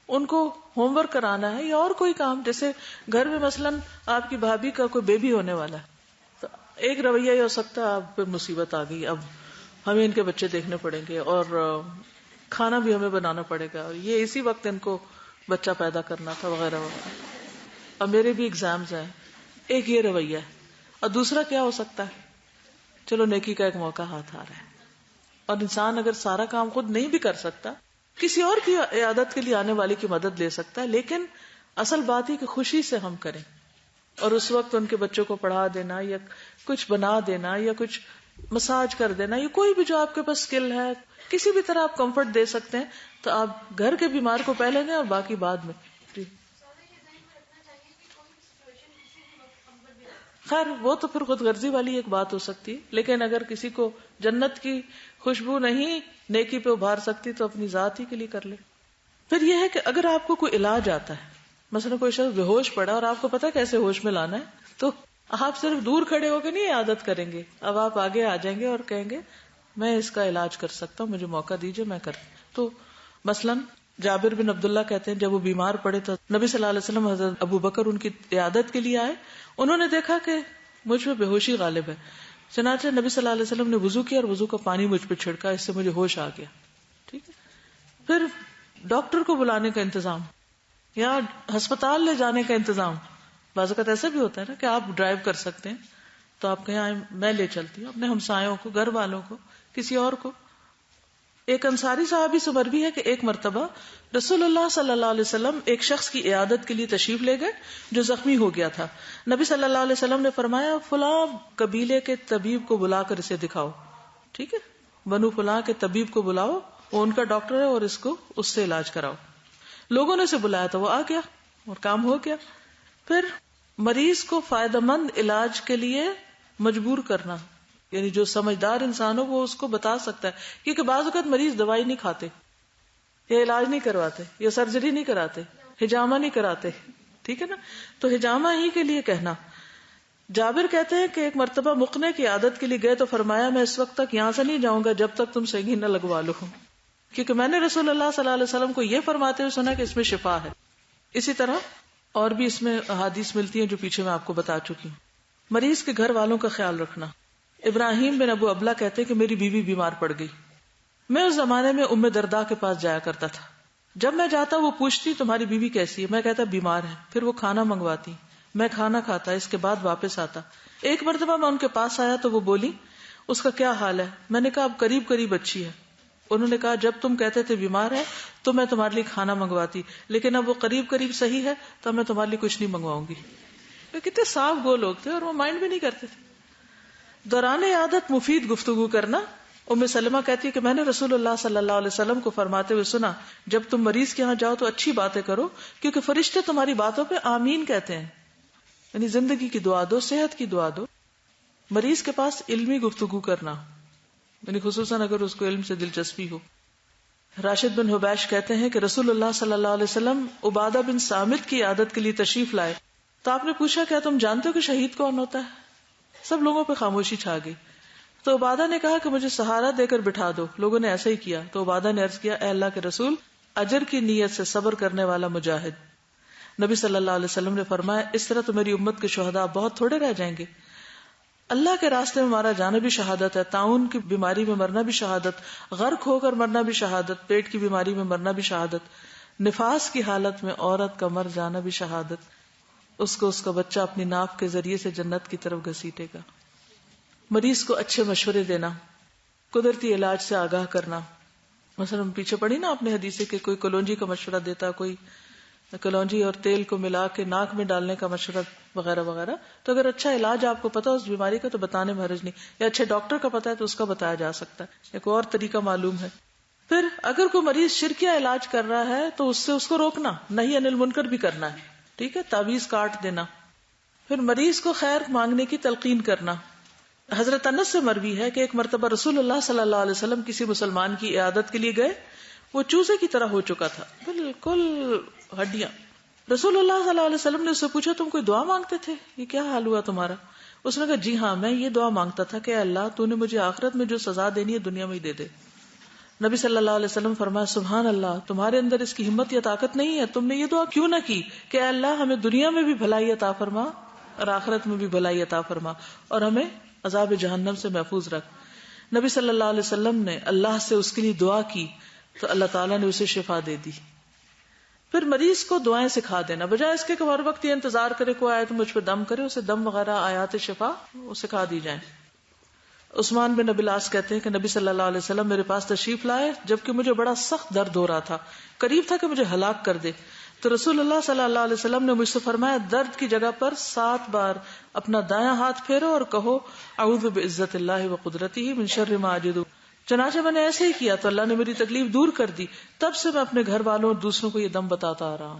ان کو ہوم ورک کرانا ہے یا اور کوئی کام، جیسے گھر میں مثلاً آپ کی بھابھی کا کوئی بیبی ہونے والا ہے تو ایک رویہ یہ ہو سکتا ہے آپ پہ مصیبت آ گئی، اب ہمیں ان کے بچے دیکھنے پڑیں گے اور کھانا بھی ہمیں بنانا پڑے گا، اور یہ اسی وقت ان کو بچہ پیدا کرنا تھا وغیرہ وغیرہ، اور میرے بھی ایگزامز ہیں، ایک یہ رویہ ہے۔ اور دوسرا کیا ہو سکتا ہے؟ چلو نیکی کا ایک موقع ہاتھ آ رہا ہے، اور انسان اگر سارا کام خود نہیں بھی کر سکتا، کسی اور کی عیادت کے لیے آنے والے کی مدد لے سکتا ہے، لیکن اصل بات ہے کہ خوشی سے ہم کریں، اور اس وقت ان کے بچوں کو پڑھا دینا یا کچھ بنا دینا یا کچھ مساج کر دینا یا کوئی بھی جو آپ کے پاس اسکل ہے، کسی بھی طرح آپ کمفرٹ دے سکتے ہیں، تو آپ گھر کے بیمار کو پہلے دیں اور باقی بعد میں۔ جی خیر وہ تو پھر خود غرضی والی ایک بات ہو سکتی ہے، لیکن اگر کسی کو جنت کی خوشبو نہیں نیکی پہ ابھار سکتی تو اپنی ذات ہی کے لیے کر لے۔ پھر یہ ہے کہ اگر آپ کو کوئی علاج آتا ہے، مثلا کوئی شخص بے ہوش پڑا اور آپ کو پتا کیسے ہوش میں لانا ہے، تو آپ صرف دور کھڑے ہو کے نہیں عادت کریں گے، اب آپ آگے آ جائیں گے اور کہیں گے میں اس کا علاج کر سکتا ہوں، مجھے موقع دیجیے میں کر۔ تو مثلاً جابر بن عبداللہ کہتے ہیں جب وہ بیمار پڑے تو نبی صلی اللہ علیہ وسلم حضرت ابو بکر ان کی عیادت کے لیے آئے، انہوں نے دیکھا کہ مجھ پہ بے ہوشی غالب ہے، چنانچہ نبی صلی اللہ علیہ وسلم نے وضو کیا اور وضو کا پانی مجھ پہ چھڑکا، اس سے مجھے ہوش آ گیا۔ ٹھیک ہے، پھر ڈاکٹر کو بلانے کا انتظام یا ہسپتال لے جانے کا انتظام، بعض اوقات ایسا بھی ہوتا ہے نا کہ آپ ڈرائیو کر سکتے ہیں تو آپ کہیں آئیں میں لے چلتی ہوں اپنے ہمسایوں کو، گھر والوں کو، کسی اور کو۔ ایک انصاری صحابی سے مروی ہے کہ ایک مرتبہ رسول اللہ صلی اللہ علیہ وسلم ایک شخص کی عیادت کے لیے تشریف لے گئے جو زخمی ہو گیا تھا۔ نبی صلی اللہ علیہ وسلم نے فرمایا فلاں قبیلے کے طبیب کو بلا کر اسے دکھاؤ، ٹھیک ہے، بنو فلاں کے طبیب کو بلاؤ، وہ ان کا ڈاکٹر ہے اور اس کو اس سے علاج کراؤ۔ لوگوں نے اسے بلایا تو وہ آ گیا اور کام ہو گیا۔ پھر مریض کو فائدہ مند علاج کے لیے مجبور کرنا، یعنی جو سمجھدار انسان ہو وہ اس کو بتا سکتا ہے، کیونکہ بعض اوقات مریض دوائی نہیں کھاتے یا علاج نہیں کرواتے یا سرجری نہیں کراتے، حجامہ نہیں کراتے، ٹھیک ہے نا، تو حجامہ ہی کے لیے کہنا۔ جابر کہتے ہیں کہ ایک مرتبہ مقنے کی عادت کے لیے گئے تو فرمایا میں اس وقت تک یہاں سے نہیں جاؤں گا جب تک تم سینگی نہ لگوا لو، کیونکہ میں نے رسول اللہ صلی اللہ علیہ وسلم کو یہ فرماتے ہوئے سنا کہ اس میں شفا ہے۔ اسی طرح اور بھی اس میں احادیث ملتی ہیں جو پیچھے میں آپ کو بتا چکی ہوں۔ مریض کے گھر والوں کا خیال رکھنا۔ ابراہیم بن ابو ابلا کہتے کہ میری بیوی بیمار پڑ گئی، میں اس زمانے میں ام درداء کے پاس جایا کرتا تھا، جب میں جاتا وہ پوچھتی تمہاری بیوی کیسی ہے، میں کہتا بیمار ہے، پھر وہ کھانا منگواتی، میں کھانا کھاتا، اس کے بعد واپس آتا۔ ایک مرتبہ میں ان کے پاس آیا تو وہ بولی اس کا کیا حال ہے، میں نے کہا اب قریب قریب اچھی ہے۔ انہوں نے کہا جب تم کہتے تھے بیمار ہے تو میں تمہارے لیے کھانا منگواتی، لیکن اب وہ قریب قریب صحیح ہے تو میں تمہارے لیے کچھ نہیں منگواؤں گی۔ کتنے صاف گو لوگ تھے اور وہ مائنڈ بھی نہیں کرتے تھے۔ دوران عادت مفید گفتگو کرنا۔ ام سلمہ کہتی ہے کہ میں نے رسول اللہ صلی اللہ علیہ وسلم کو فرماتے ہوئے سنا جب تم مریض کے ہاں جاؤ تو اچھی باتیں کرو کیونکہ فرشتے تمہاری باتوں پہ آمین کہتے ہیں، یعنی زندگی کی دعا دو، صحت کی دعا دو۔ مریض کے پاس علمی گفتگو کرنا، یعنی خصوصاً اگر اس کو علم سے دلچسپی ہو۔ راشد بن حبیش کہتے ہیں کہ رسول اللہ صلی اللہ علیہ وسلم عبادہ بن صامت کی عادت کے لیے تشریف لائے تو آپ نے پوچھا کیا تم جانتے ہو کہ شہید کون ہوتا ہے؟ سب لوگوں پہ خاموشی چھا گئی۔ تو عبادہ نے کہا کہ مجھے سہارا دے کر بٹھا دو۔ لوگوں نے ایسا ہی کیا تو عبادہ نے عرض کیا اے اللہ کے رسول، اجر کی نیت سے صبر کرنے والا مجاہد۔ نبی صلی اللہ علیہ وسلم نے فرمایا اس طرح تو میری امت کے شہداء بہت تھوڑے رہ جائیں گے۔ اللہ کے راستے میں مارا جانا بھی شہادت ہے، طاعون کی بیماری میں مرنا بھی شہادت، غرق ہو کر مرنا بھی شہادت، پیٹ کی بیماری میں مرنا بھی شہادت، نفاس کی حالت میں عورت کا مر جانا بھی شہادت، اس کو اس کا بچہ اپنی ناف کے ذریعے سے جنت کی طرف گھسیٹے گا۔ مریض کو اچھے مشورے دینا، قدرتی علاج سے آگاہ کرنا۔ مثلا پیچھے پڑھی نا اپنے حدیث کہ کوئی کلونجی کا مشورہ دیتا، کوئی کلونجی اور تیل کو ملا کے ناک میں ڈالنے کا مشورہ وغیرہ وغیرہ. تو اگر اچھا علاج آپ کو پتا اس بیماری کا تو بتانے میں حرج نہیں, یا اچھے ڈاکٹر کا پتا ہے تو اس کا بتایا جا سکتا ہے, یا کوئی اور طریقہ معلوم ہے. پھر اگر کوئی مریض شرکیہ علاج کر رہا ہے تو اس کو روکنا, نہی انل منکر بھی کرنا ہے, ٹھیک ہے, تعویذ کاٹ دینا. پھر مریض کو خیر مانگنے کی تلقین کرنا. حضرت انس سے مروی ہے کہ ایک مرتبہ رسول اللہ صلی اللہ علیہ وسلم کسی مسلمان کی عیادت کے لیے گئے. وہ چوزے کی طرح ہو چکا تھا, بالکل ہڈیاں. رسول اللہ صلی اللہ علیہ وسلم نے اس سے پوچھا تم کوئی دعا مانگتے تھے, یہ کیا حال ہوا تمہارا؟ اس نے کہا جی ہاں, میں یہ دعا مانگتا تھا کہ اللہ تو نے مجھے آخرت میں جو سزا دینی ہے دنیا میں ہی دے دے. نبی صلی اللہ علیہ وسلم فرمایا سبحان اللہ, تمہارے اندر اس کی ہمت یا طاقت نہیں ہے, تم نے یہ دعا کیوں نہ کی کہ اللہ ہمیں دنیا میں بھی بھلائی عطا فرما اور آخرت میں بھی بھلائی عطا فرما اور ہمیں عذاب جہنم سے محفوظ رکھ. نبی صلی اللہ علیہ وسلم نے اللہ سے اس کے لیے دعا کی تو اللہ تعالیٰ نے اسے شفا دے دی. پھر مریض کو دعائیں سکھا دینا, بجائے اس کے کہ ہر وقت یہ انتظار کرے کوئی آئے تو مجھ پہ دم کرے, اسے دم وغیرہ آیات شفا وہ سکھا دی جائیں. عثمان بن ابی العاص کہتے ہیں کہ نبی صلی اللہ علیہ وسلم میرے پاس تشریف لائے جبکہ مجھے بڑا سخت درد ہو رہا تھا, قریب تھا کہ مجھے ہلاک کر دے. تو رسول اللہ صلی اللہ علیہ وسلم نے مجھ سے فرمایا درد کی جگہ پر 7 بار اپنا دایاں ہاتھ پھیرو اور کہو اعوذ بعزت اللہ وقدرتہ من شر ما اجد. چنانچہ میں نے ایسے ہی کیا تو اللہ نے میری تکلیف دور کر دی. تب سے میں اپنے گھر والوں اور دوسروں کو یہ دم بتاتا آ رہا ہوں.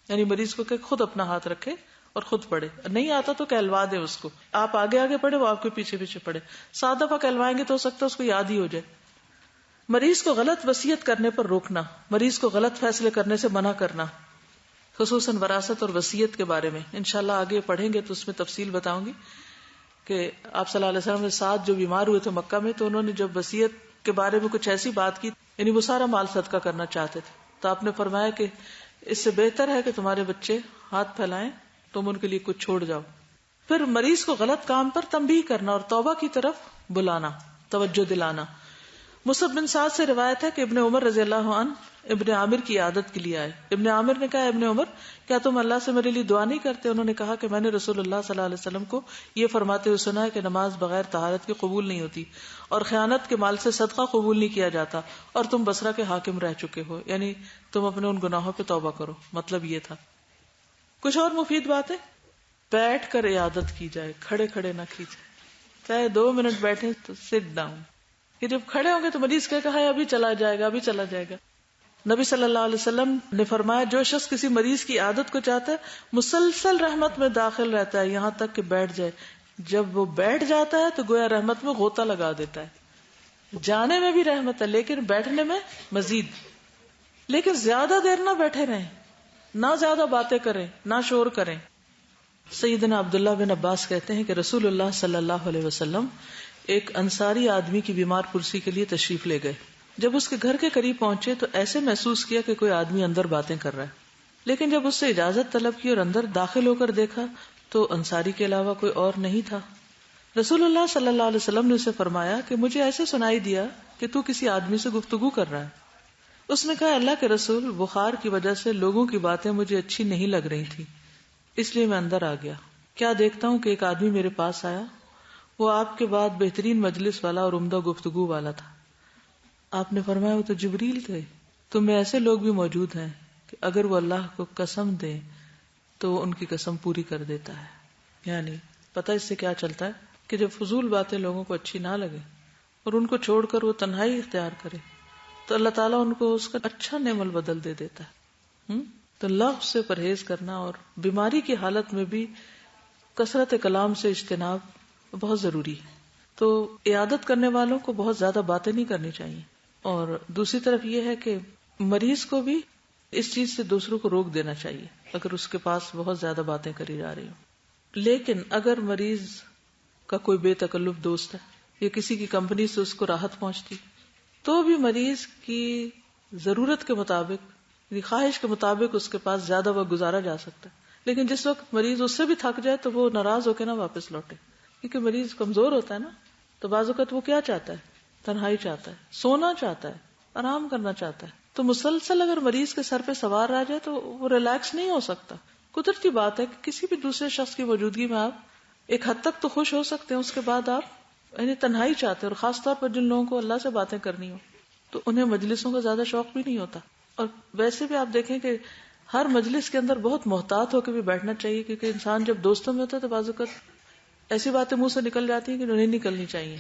یعنی مریض کو کہ خود اپنا ہاتھ رکھے اور خود پڑھے, نہیں آتا تو کہلوا دے اس کو, آپ آگے آگے پڑھے وہ آپ کے پیچھے پیچھے پڑھے. 7 دفعہ کہلوائیں گے تو ہو سکتا ہے اس کو یاد ہی ہو جائے. مریض کو غلط وصیت کرنے پر روکنا, مریض کو غلط فیصلے کرنے سے منع کرنا, خصوصاً وراثت اور وصیت کے بارے میں انشاءاللہ آگے پڑھیں گے تو اس میں تفصیل بتاؤں گی کہ آپ صلی اللہ علیہ وسلم کے ساتھ جو بیمار ہوئے تھے مکہ میں, تو انہوں نے جب وصیت کے بارے میں کچھ ایسی بات کی, یعنی وہ سارا مال صدقہ کرنا چاہتے تھے, تو آپ نے فرمایا کہ اس سے بہتر ہے کہ تمہارے بچے ہاتھ پھیلائیں, تم ان کے لیے کچھ چھوڑ جاؤ. پھر مریض کو غلط کام پر تنبیہ کرنا اور توبہ کی طرف بلانا, توجہ دلانا. مصعب بن سعد سے روایت ہے کہ ابن عمر رضی اللہ عنہ ابن عامر کی عادت کے لیے آئے. ابن عامر نے کہا ابن عمر کیا تم اللہ سے میرے لیے دعا نہیں کرتے؟ انہوں نے کہا کہ میں نے رسول اللہ صلی اللہ علیہ وسلم کو یہ فرماتے ہوئے سنا ہے کہ نماز بغیر طہارت کے قبول نہیں ہوتی اور خیانت کے مال سے صدقہ قبول نہیں کیا جاتا, اور تم بصرہ کے حاکم رہ چکے ہو, یعنی تم اپنے ان گناہوں پہ توبہ کرو. مطلب یہ تھا. کچھ اور مفید باتیں, بیٹھ کر عیادت کی جائے, کھڑے کھڑے نہ کی جائے. چاہے 2 منٹ بیٹھے تو سٹ ڈاؤن, کہ جب کھڑے ہوں گے تو مریض کہے کہ ابھی چلا جائے گا, ابھی چلا جائے گا. نبی صلی اللہ علیہ وسلم نے فرمایا جو شخص کسی مریض کی عادت کو چاہتا ہے مسلسل رحمت میں داخل رہتا ہے یہاں تک کہ بیٹھ جائے. جب وہ بیٹھ جاتا ہے تو گویا رحمت میں غوطہ لگا دیتا ہے. جانے میں بھی رحمت ہے لیکن بیٹھنے میں مزید. لیکن زیادہ دیر نہ بیٹھے رہیں, نہ زیادہ باتیں کریں, نہ شور کریں. سیدنا عبداللہ بن عباس کہتے ہیں کہ رسول اللہ صلی اللہ علیہ وسلم ایک انصاری آدمی کی بیمار پرسی کے لیے تشریف لے گئے. جب اس کے گھر کے قریب پہنچے تو ایسے محسوس کیا کہ کوئی آدمی اندر باتیں کر رہا ہے, لیکن جب اس سے اجازت طلب کی اور اندر داخل ہو کر دیکھا تو انصاری کے علاوہ کوئی اور نہیں تھا. رسول اللہ صلی اللہ علیہ وسلم نے اسے فرمایا کہ مجھے ایسے سنائی دیا کہ تو کسی آدمی سے گفتگو کر رہا ہے. اس نے کہا اللہ کے رسول, بخار کی وجہ سے لوگوں کی باتیں مجھے اچھی نہیں لگ رہی تھی, اس لیے میں اندر آ گیا. کیا دیکھتا ہوں کہ ایک آدمی میرے پاس آیا, وہ آپ کے بعد بہترین مجلس والا اور عمدہ گفتگو والا تھا. آپ نے فرمایا وہ تو جبریل تھے. تم میں ایسے لوگ بھی موجود ہیں کہ اگر وہ اللہ کو قسم دیں تو وہ ان کی قسم پوری کر دیتا ہے. یعنی پتہ اس سے کیا چلتا ہے کہ جب فضول باتیں لوگوں کو اچھی نہ لگے اور ان کو چھوڑ کر وہ تنہائی اختیار کرے تو اللہ تعالیٰ ان کو اس کا اچھا نعم البدل دے دیتا ہے. تو لغو سے پرہیز کرنا اور بیماری کی حالت میں بھی کثرت کلام سے اجتناب بہت ضروری ہے. تو عیادت کرنے والوں کو بہت زیادہ باتیں نہیں کرنی چاہیے. اور دوسری طرف یہ ہے کہ مریض کو بھی اس چیز سے دوسروں کو روک دینا چاہیے اگر اس کے پاس بہت زیادہ باتیں کری جا رہی ہوں. لیکن اگر مریض کا کوئی بے تکلف دوست ہے یا کسی کی کمپنی سے اس کو راحت پہنچتی تو بھی مریض کی ضرورت کے مطابق, خواہش کے مطابق اس کے پاس زیادہ وقت گزارا جا سکتا ہے. لیکن جس وقت مریض اس سے بھی تھک جائے تو وہ ناراض ہو کے نہ واپس لوٹے, کیونکہ مریض کمزور ہوتا ہے نا. تو بعض اوقات وہ کیا چاہتا ہے, تنہائی چاہتا ہے, سونا چاہتا ہے, آرام کرنا چاہتا ہے. تو مسلسل اگر مریض کے سر پہ سوار آ جائے تو وہ ریلیکس نہیں ہو سکتا. قدرتی بات ہے کہ کسی بھی دوسرے شخص کی موجودگی میں آپ ایک حد تک تو خوش ہو سکتے ہیں, اس کے بعد آپ یعنی تنہائی چاہتے ہیں. اور خاص طور پر جن لوگوں کو اللہ سے باتیں کرنی ہو تو انہیں مجلسوں کا زیادہ شوق بھی نہیں ہوتا. اور ویسے بھی آپ دیکھیں کہ ہر مجلس کے اندر بہت محتاط ہو کے بھی بیٹھنا چاہیے، کیونکہ انسان جب دوستوں میں ہوتا ہے تو بعض اوقات ایسی باتیں منہ سے نکل جاتی ہیں کہ نہیں نکلنی چاہیے،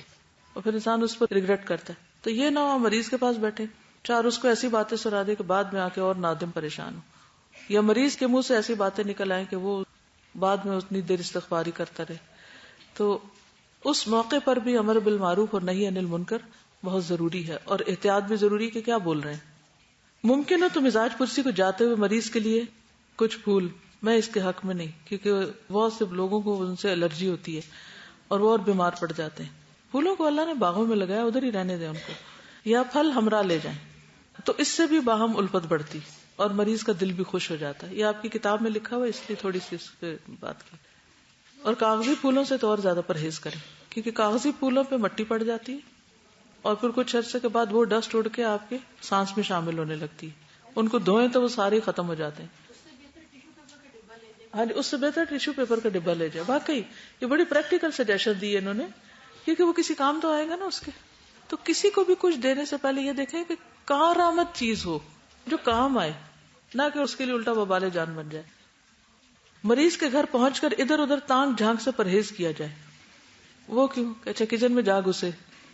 اور پھر انسان اس پر ریگریٹ کرتا ہے. تو یہ نہ ہو مریض کے پاس بیٹھے چار اس کو ایسی باتیں سنا دے کہ بعد میں آ کے اور نادم پریشان ہو، یا مریض کے منہ سے ایسی باتیں نکل آئیں کہ وہ بعد میں اتنی دیر استغفاری کرتا رہے. تو اس موقع پر بھی امر بالمعروف اور نہی عن المنکر بہت ضروری ہے، اور احتیاط بھی ضروری ہے کہ کیا بول رہے ہیں. ممکن ہے تو مزاج پرسی کو جاتے ہوئے مریض کے لیے کچھ پھول، میں اس کے حق میں نہیں، کیونکہ بہت سے لوگوں کو ان سے الرجی ہوتی ہے اور وہ اور بیمار پڑ جاتے ہیں. پھولوں کو اللہ نے باغوں میں لگایا، ادھر ہی رہنے دیں ان کو، یا پھل ہمراہ لے جائیں، تو اس سے بھی باہم الفت بڑھتی اور مریض کا دل بھی خوش ہو جاتا ہے. یہ آپ کی کتاب میں لکھا ہوا، اس لیے تھوڑی سی اس پہ بات کی. اور کاغذی پھولوں سے تو اور زیادہ پرہیز کریں، کیونکہ کاغذی پھولوں پہ مٹی پڑ جاتی ہے اور پھر کچھ عرصے کے بعد وہ ڈسٹ اڑ کے آپ کے سانس میں شامل ہونے لگتی ہے. ان کو دھوئیں تو وہ سارے ختم ہو جاتے ہیں. ہاں جی، اس سے بہتر ٹیشو پیپر کا ڈبہ لے جائے. واقعی یہ بڑی پریکٹیکل سجیشن دی ہے انہوں نے، کیونکہ وہ کسی کام تو آئے گا نا اس کے. تو کسی کو بھی کچھ دینے سے پہلے یہ دیکھیں کہ کارآمد چیز ہو جو کام آئے، نہ کہ اس کے لیے الٹا وبال جان بن جائے. مریض کے گھر پہنچ کر ادھر ادھر تانگ جھانک سے پرہیز کیا جائے. وہ کیوں کہ اچھا کچن میں جا گھسے،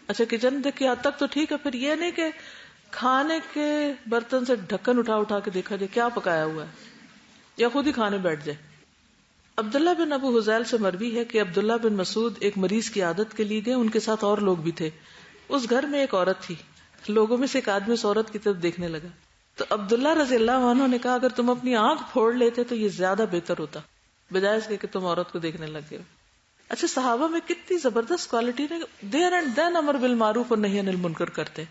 اچھا کچن دیکھ کے حد تک تو ٹھیک ہے، پھر یہ نہیں کہ کھانے کے برتن سے ڈھکن اٹھا اٹھا کے دیکھا جائے کیا پکایا ہوا ہے، یا خود ہی کھانے بیٹھ جائے. عبداللہ بن ابو حذیل سے مروی ہے کہ عبداللہ بن مسعود ایک مریض کی عادت کے لیے گئے، ان کے ساتھ اور لوگ بھی تھے. اس گھر میں ایک عورت تھی. لوگوں میں سے ایک آدمی اس عورت کی طرف دیکھنے لگا، تو عبداللہ رضی اللہ عنہ نے کہا اگر تم اپنی آنکھ پھوڑ لیتے تو یہ زیادہ بہتر ہوتا، بجائے اس کے کہ تم عورت کو دیکھنے لگ گئے. اچھا صحابہ میں کتنی زبردست کوالٹی نے دیر اینڈ دین امر بالمعروف اور نہی عن المنکر کرتے،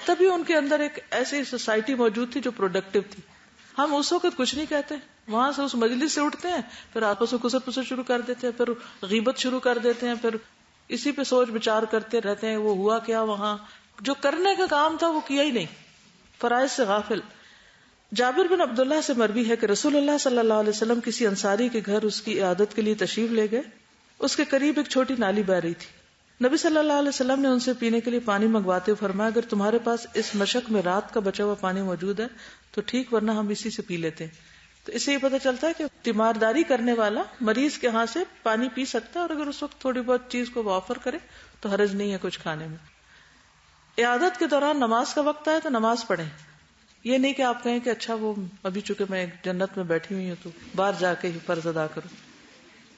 تبھی ان کے اندر ایک ایسی سوسائٹی موجود تھی جو پروڈکٹیو تھی. ہم اس وقت کچھ نہیں کہتے، وہاں سے اس مجلس سے اٹھتے ہیں، پھر آپس میں کسر پسر شروع کر دیتے ہیں، پھر غیبت شروع کر دیتے ہیں، پھر اسی پہ سوچ بچار کرتے رہتے ہیں وہ ہوا کیا وہاں، جو کرنے کا کام تھا وہ کیا ہی نہیں، فرائض سے غافل. جابر بن عبداللہ سے مروی ہے کہ رسول اللہ صلی اللہ علیہ وسلم کسی انصاری کے گھر اس کی عیادت کے لیے تشریف لے گئے. اس کے قریب ایک چھوٹی نالی بہ رہی تھی. نبی صلی اللہ علیہ وسلم نے ان سے پینے کے لیے پانی منگواتے ہوئے فرمایا اگر تمہارے پاس اس مشق میں رات کا بچا ہوا پانی موجود ہے تو ٹھیک، ورنہ ہم اسی سے پی لیتے ہیں. تو اس سے یہ پتہ چلتا ہے کہ تیمارداری کرنے والا مریض کے ہاں سے پانی پی سکتا ہے، اور اگر اس وقت تھوڑی بہت چیز کو آفر کرے تو حرج نہیں ہے کچھ کھانے میں. عیادت کے دوران نماز کا وقت آئے تو نماز پڑھیں. یہ نہیں کہ آپ کہیں کہ اچھا وہ ابھی چونکہ میں جنت میں بیٹھی ہوئی ہوں تو باہر جا کے ہی فرض ادا کروں.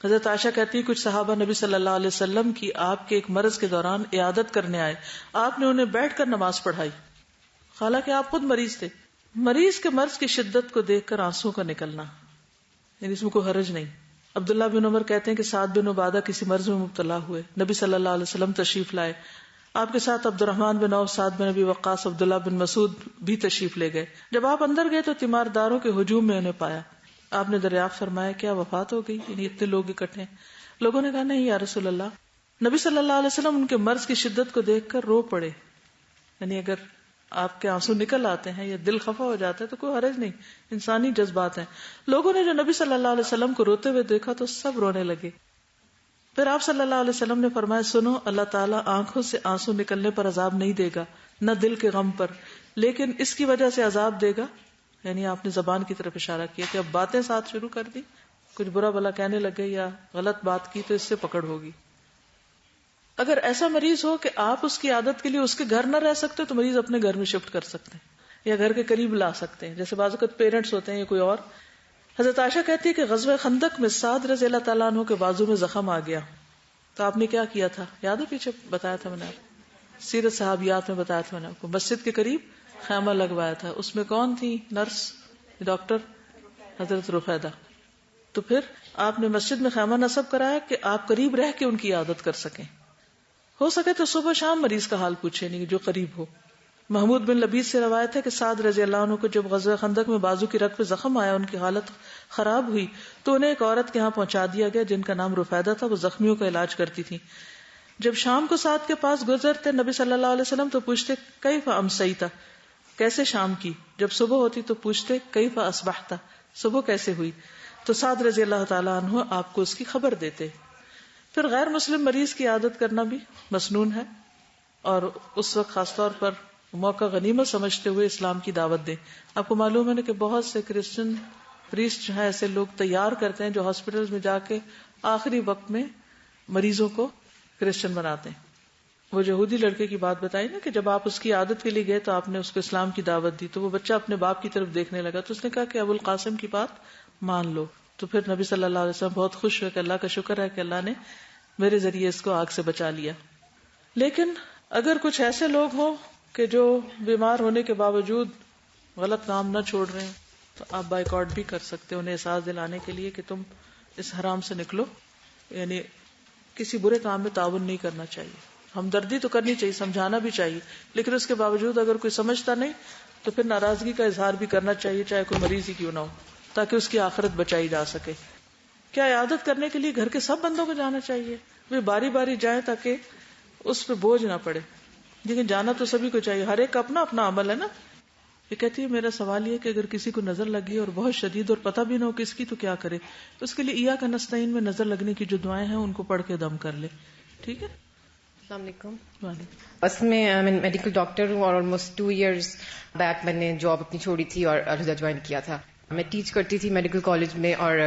حضرت عائشہ کہتی ہے کچھ صحابہ نبی صلی اللہ علیہ وسلم کی آپ کے ایک مرض کے دوران عیادت کرنے آئے، آپ نے انہیں بیٹھ کر نماز پڑھائی، حالانکہ آپ خود مریض تھے. مریض کے مرض کی شدت کو دیکھ کر آنسو کا نکلنا، یعنی اس میں کوئی حرج نہیں. عبداللہ بن عمر کہتے ہیں کہ سعد بن عبادہ کسی مرض میں مبتلا ہوئے، نبی صلی اللہ علیہ وسلم تشریف لائے، آپ کے ساتھ عبد الرحمن بن عوف، سعد بن ابی وقاص، عبداللہ بن مسعود بھی تشریف لے گئے. جب آپ اندر گئے تو تیمارداروں کے ہجوم میں انہیں پایا. آپ نے دریافت فرمایا کیا وفات ہو گئی، یعنی اتنے لوگ اکٹھے. لوگوں نے کہا نہیں یا رسول اللہ. نبی صلی اللہ علیہ وسلم ان کے مرض کی شدت کو دیکھ کر رو پڑے. یعنی اگر آپ کے آنسو نکل آتے ہیں یا دل خفا ہو جاتا ہے تو کوئی حرج نہیں، انسانی جذبات ہیں. لوگوں نے جو نبی صلی اللہ علیہ وسلم کو روتے ہوئے دیکھا تو سب رونے لگے. پھر آپ صلی اللہ علیہ وسلم نے فرمایا سنو، اللہ تعالیٰ آنکھوں سے آنسو نکلنے پر عذاب نہیں دے گا، نہ دل کے غم پر، لیکن اس کی وجہ سے عذاب دے گا. یعنی آپ نے زبان کی طرف اشارہ کیا کہ اب باتیں ساتھ شروع کر دی، کچھ برا بلا کہنے لگے یا غلط بات کی تو اس سے پکڑ ہوگی. اگر ایسا مریض ہو کہ آپ اس کی عادت کے لیے اس کے گھر نہ رہ سکتے تو مریض اپنے گھر میں شفٹ کر سکتے ہیں یا گھر کے قریب لا سکتے ہیں، جیسے بعض اوقات پیرنٹس ہوتے ہیں یا کوئی اور. حضرت عائشہ کہتی ہے کہ غزوہ خندق میں سعد رضی اللہ تعالیٰ عنہ کے بازو میں زخم آ گیا تو آپ نے کیا کیا تھا، یاد ہے پیچھے بتایا تھا میں نے، سیرت صحابیات میں بتایا تھا میں نے آپ کو. مسجد کے قریب خیمہ لگوایا تھا، اس میں کون تھی، نرس ڈاکٹر حضرت رفیدہ. تو پھر آپ نے مسجد میں خیمہ نصب کرایا کہ آپ قریب رہ کے ان کی عادت کر سکیں. ہو سکے تو صبح شام مریض کا حال پوچھے، نہیں جو قریب ہو. محمود بن لبید سے روایت ہے کہ سعد رضی اللہ عنہ کو جب غزوہ خندق میں بازو کی رگ پہ زخم آیا، ان کی حالت خراب ہوئی تو انہیں ایک عورت کے ہاں پہنچا دیا گیا جن کا نام رفیدہ تھا. وہ زخمیوں کا علاج کرتی تھی. جب شام کو سعد کے پاس گزرتے نبی صلی اللہ علیہ وسلم تو پوچھتے کیف امسیتا، کیسے شام کی. جب صبح ہوتی تو پوچھتے کیف اصبحتا، صبح کیسے ہوئی. تو سعد رضی اللہ تعالیٰ عنہ آپ کو اس کی خبر دیتے. پھر غیر مسلم مریض کی عادت کرنا بھی مسنون ہے، اور اس وقت خاص طور پر موقع غنیمت سمجھتے ہوئے اسلام کی دعوت دیں. آپ کو معلوم ہے کہ بہت سے کرسچن پریسٹ جو ہے ایسے لوگ تیار کرتے ہیں جو ہاسپٹل میں جا کے آخری وقت میں مریضوں کو کرسچن بناتے ہیں. وہ یہودی لڑکے کی بات بتائی نا کہ جب آپ اس کی عادت کے لیے گئے تو آپ نے اس کو اسلام کی دعوت دی, تو وہ بچہ اپنے باپ کی طرف دیکھنے لگا, تو اس نے کہا کہ ابو القاسم کی بات مان لو. تو پھر نبی صلی اللہ علیہ وسلم بہت خوش ہوئے کہ اللہ کا شکر ہے کہ اللہ نے میرے ذریعے اس کو آگ سے بچا لیا. لیکن اگر کچھ ایسے لوگ ہوں کہ جو بیمار ہونے کے باوجود غلط کام نہ چھوڑ رہے ہیں, تو آپ بائیکاٹ بھی کر سکتے, انہیں احساس دلانے کے لیے کہ تم اس حرام سے نکلو. یعنی کسی برے کام میں تعاون نہیں کرنا چاہیے. ہمدردی تو کرنی چاہیے, سمجھانا بھی چاہیے, لیکن اس کے باوجود اگر کوئی سمجھتا نہیں تو پھر ناراضگی کا اظہار بھی کرنا چاہیے, چاہے کوئی مریض ہی کیوں نہ ہو, تاکہ اس کی آخرت بچائی جا سکے. کیا عیادت کرنے کے لیے گھر کے سب بندوں کو جانا چاہیے؟ وہ باری باری جائیں تاکہ اس پہ بوجھ نہ پڑے. لیکن جانا تو سبھی کو چاہیے, ہر ایک کا اپنا اپنا عمل ہے نا. یہ کہتی ہے میرا سوال یہ کہ اگر کسی کو نظر لگی اور بہت شدید اور پتہ بھی نہ ہو کس کی, تو کیا کرے؟ اس کے لیے ایاک نستعین میں نظر لگنے کی جو دعائیں ہیں ان کو پڑھ کے دم کر لے. ٹھیک ہے. السلام علیکم. بس میں میڈیکل ڈاکٹر ہوں اور آلموسٹ 2 ایئرز بیک میں نے جاب اپنی چھوڑی تھی اور الہدا جوائن کیا تھا. میں ٹیچ کرتی تھی میڈیکل کالج میں, اور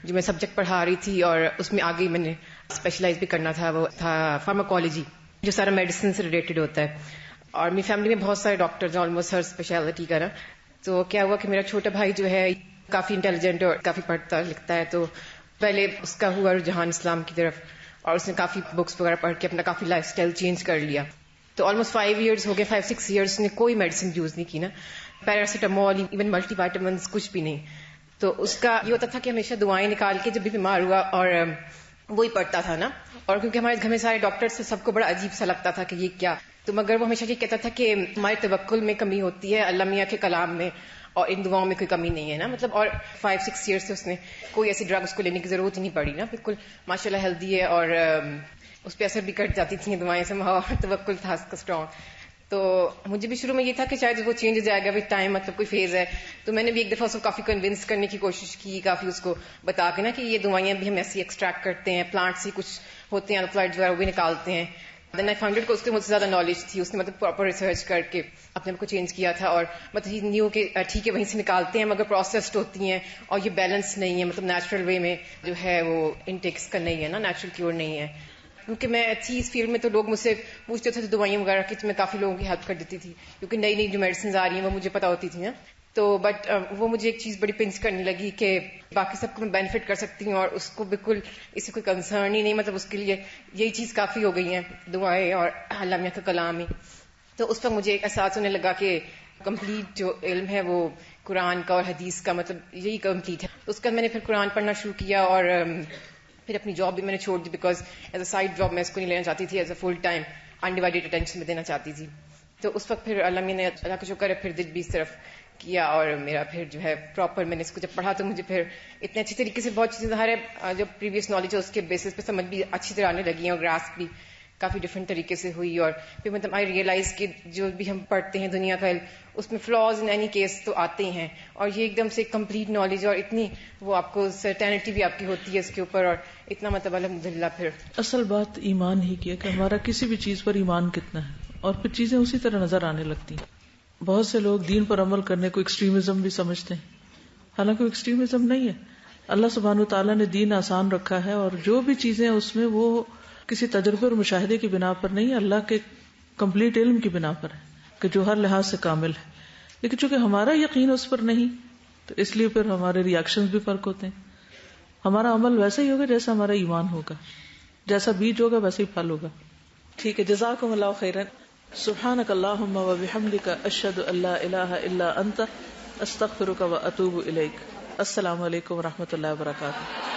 جو میں سبجیکٹ پڑھا رہی تھی اور اس میں آگے میں نے اسپیشلائز بھی کرنا تھا, وہ تھا فارماکالوجی, جو سارا میڈیسن سے ریلیٹڈ ہوتا ہے. اور میری فیملی میں بہت سارے ڈاکٹرز ہیں, آلموسٹ ہر اسپیشلٹی کا نا. تو کیا ہوا کہ میرا چھوٹا بھائی جو ہے کافی انٹیلیجنٹ اور کافی پڑھتا لکھتا ہے, تو پہلے اس کا ہوا رجحان اسلام کی طرف, اور اس نے کافی بکس وغیرہ پڑھ کے اپنا کافی لائف اسٹائل چینج کر لیا. تو آلموسٹ 5 ایئرز ہو گئے, 5-6 ایئرس نے کوئی میڈیسن یوز نہیں کی نا, پیراسیٹامول, ایون ملٹی وائٹامنس, کچھ بھی نہیں. تو اس کا یہ ہوتا تھا کہ ہمیشہ دعائیں نکال کے جب بھی بیمار ہوا اور وہی پڑھتا تھا نا. اور کیونکہ ہمارے گھر میں سارے ڈاکٹر سے سب کو بڑا عجیب سا لگتا تھا کہ یہ کیا, تو مگر وہ ہمیشہ یہ کہتا تھا کہ ہمارے توکل میں کمی ہوتی ہے, اللہ میاں کے کلام میں, اور ان دعاؤں میں کوئی کمی نہیں ہے نا. مطلب اور 5-6 ایئرس سے اس نے کوئی ایسی ڈرگ اس کو لینے کی ضرورت ہی نہیں پڑی نا, بالکل ماشاء اللہ ہیلدی ہے, اور اس پہ اثر بھی کٹ جاتی تھیں دعائیں سے, توکل تھا اس کا اسٹرانگ. تو مجھے بھی شروع میں یہ تھا کہ شاید وہ چینج ہو جائے گا ود ٹائم, مطلب کوئی فیز ہے. تو میں نے بھی ایک دفعہ اس کو کافی کنونس کرنے کی کوشش کی, کافی اس کو بتا کے نا کہ یہ دوائیاں بھی ہم ایسی ایکسٹریکٹ کرتے ہیں, پلانٹ سے کچھ ہوتے ہیں, فلائڈ وغیرہ وہ بھی نکالتے ہیں. دین آئی فاؤنڈ اٹ کہ اس کو مجھ سے زیادہ نالج تھی, اس نے مطلب پراپر ریسرچ کر کے اپنے آپ کو چینج کیا تھا, اور مطلب ہی نیو کہ ٹھیک ہے وہیں سے نکالتے ہیں مگر پروسیسڈ ہوتی ہیں, اور یہ بیلنس نہیں ہے, مطلب نیچرل وے میں جو ہے وہ انٹیکس کا نہیں ہے نا, نیچرل کیور نہیں ہے. کیونکہ میں تھی اس فیلڈ میں تو لوگ مجھ سے پوچھتے تھے دوائیاں وغیرہ کی, تو میں کافی لوگوں کی ہیلپ کر دیتی تھی, کیونکہ نئی نئی جو میڈیسنز آ رہی ہیں وہ مجھے پتا ہوتی تھی نا. تو بٹ وہ مجھے ایک چیز بڑی پنچ کرنے لگی کہ باقی سب کو میں بینیفٹ کر سکتی ہوں اور اس کو بالکل اس سے کوئی کنسرن ہی نہیں, مطلب اس کے لیے یہی چیز کافی ہو گئی ہیں, دعائیں اور اللہ میاں کا کلام ہی. تو اس وقت مجھے ایک احساس ہونے لگا کہ کمپلیٹ جو علم ہے وہ قرآن کا اور حدیث کا, مطلب یہی کمپلیٹ ہے. تو اس کا میں نے پھر قرآن پڑھنا شروع کیا, اور پھر اپنی جاب بھی میں نے چھوڑ دی, because as a side job میں اس کو نہیں لینا چاہتی تھی, as a full time undivided attention میں دینا چاہتی تھی. تو اس وقت پھر اللہ نے اللہ کا شکر ہے پھر دل بھی اس طرف کیا, اور میرا پھر جو ہے پراپر میں نے اس کو جب پڑھا تو مجھے پھر اتنے اچھی طریقے سے بہت چیزیں ظاہر ہے جو پریویس نالج ہے اس کے بیسس پہ سمجھ بھی اچھی طرح آنے لگی ہیں, اور گراسپ بھی کافی ڈفرینٹ طریقے سے ہوئی. اور پھر مطلب آئی ریئلائز کہ جو بھی ہم پڑھتے ہیں دنیا کا اس میں فلاز ان اینی کیس تو آتے ہیں, اور یہ ایک دم سے کمپلیٹ نالج, اور اتنی وہ آپ کو سرٹینٹی بھی آپ کی ہوتی ہے اس کے اوپر, اور اتنا مطلب الحمدللہ. پھر اصل بات ایمان ہی کی ہے کہ ہمارا کسی بھی چیز پر ایمان کتنا ہے, اور پھر چیزیں اسی طرح نظر آنے لگتی ہیں. بہت سے لوگ دین پر عمل کرنے کو ایکسٹریمزم بھی سمجھتے ہیں, حالانکہ وہ ایکسٹریمزم نہیں ہے. اللہ سبحانہ وتعالیٰ نے دین آسان رکھا ہے, اور جو بھی چیزیں اس میں وہ کسی تجربے اور مشاہدے کی بنا پر نہیں, اللہ کے کمپلیٹ علم کی بنا پر ہے کہ جو ہر لحاظ سے کامل ہے. لیکن چونکہ ہمارا یقین اس پر نہیں, تو اس لیے پھر ہمارے ریئیکشنز بھی فرق ہوتے ہیں. ہمارا عمل ویسا ہی ہوگا جیسا ہمارا ایمان ہوگا, جیسا بیج ہوگا ویسے ہی پھل ہوگا. ٹھیک ہے, جزاکم اللہ خیرا. سبحانک اللہم و بحمدک, اشہد ان لا الہ الا انت, استغفرک و اتوب الیک. السلام علیکم و رحمۃ اللہ وبرکاتہ.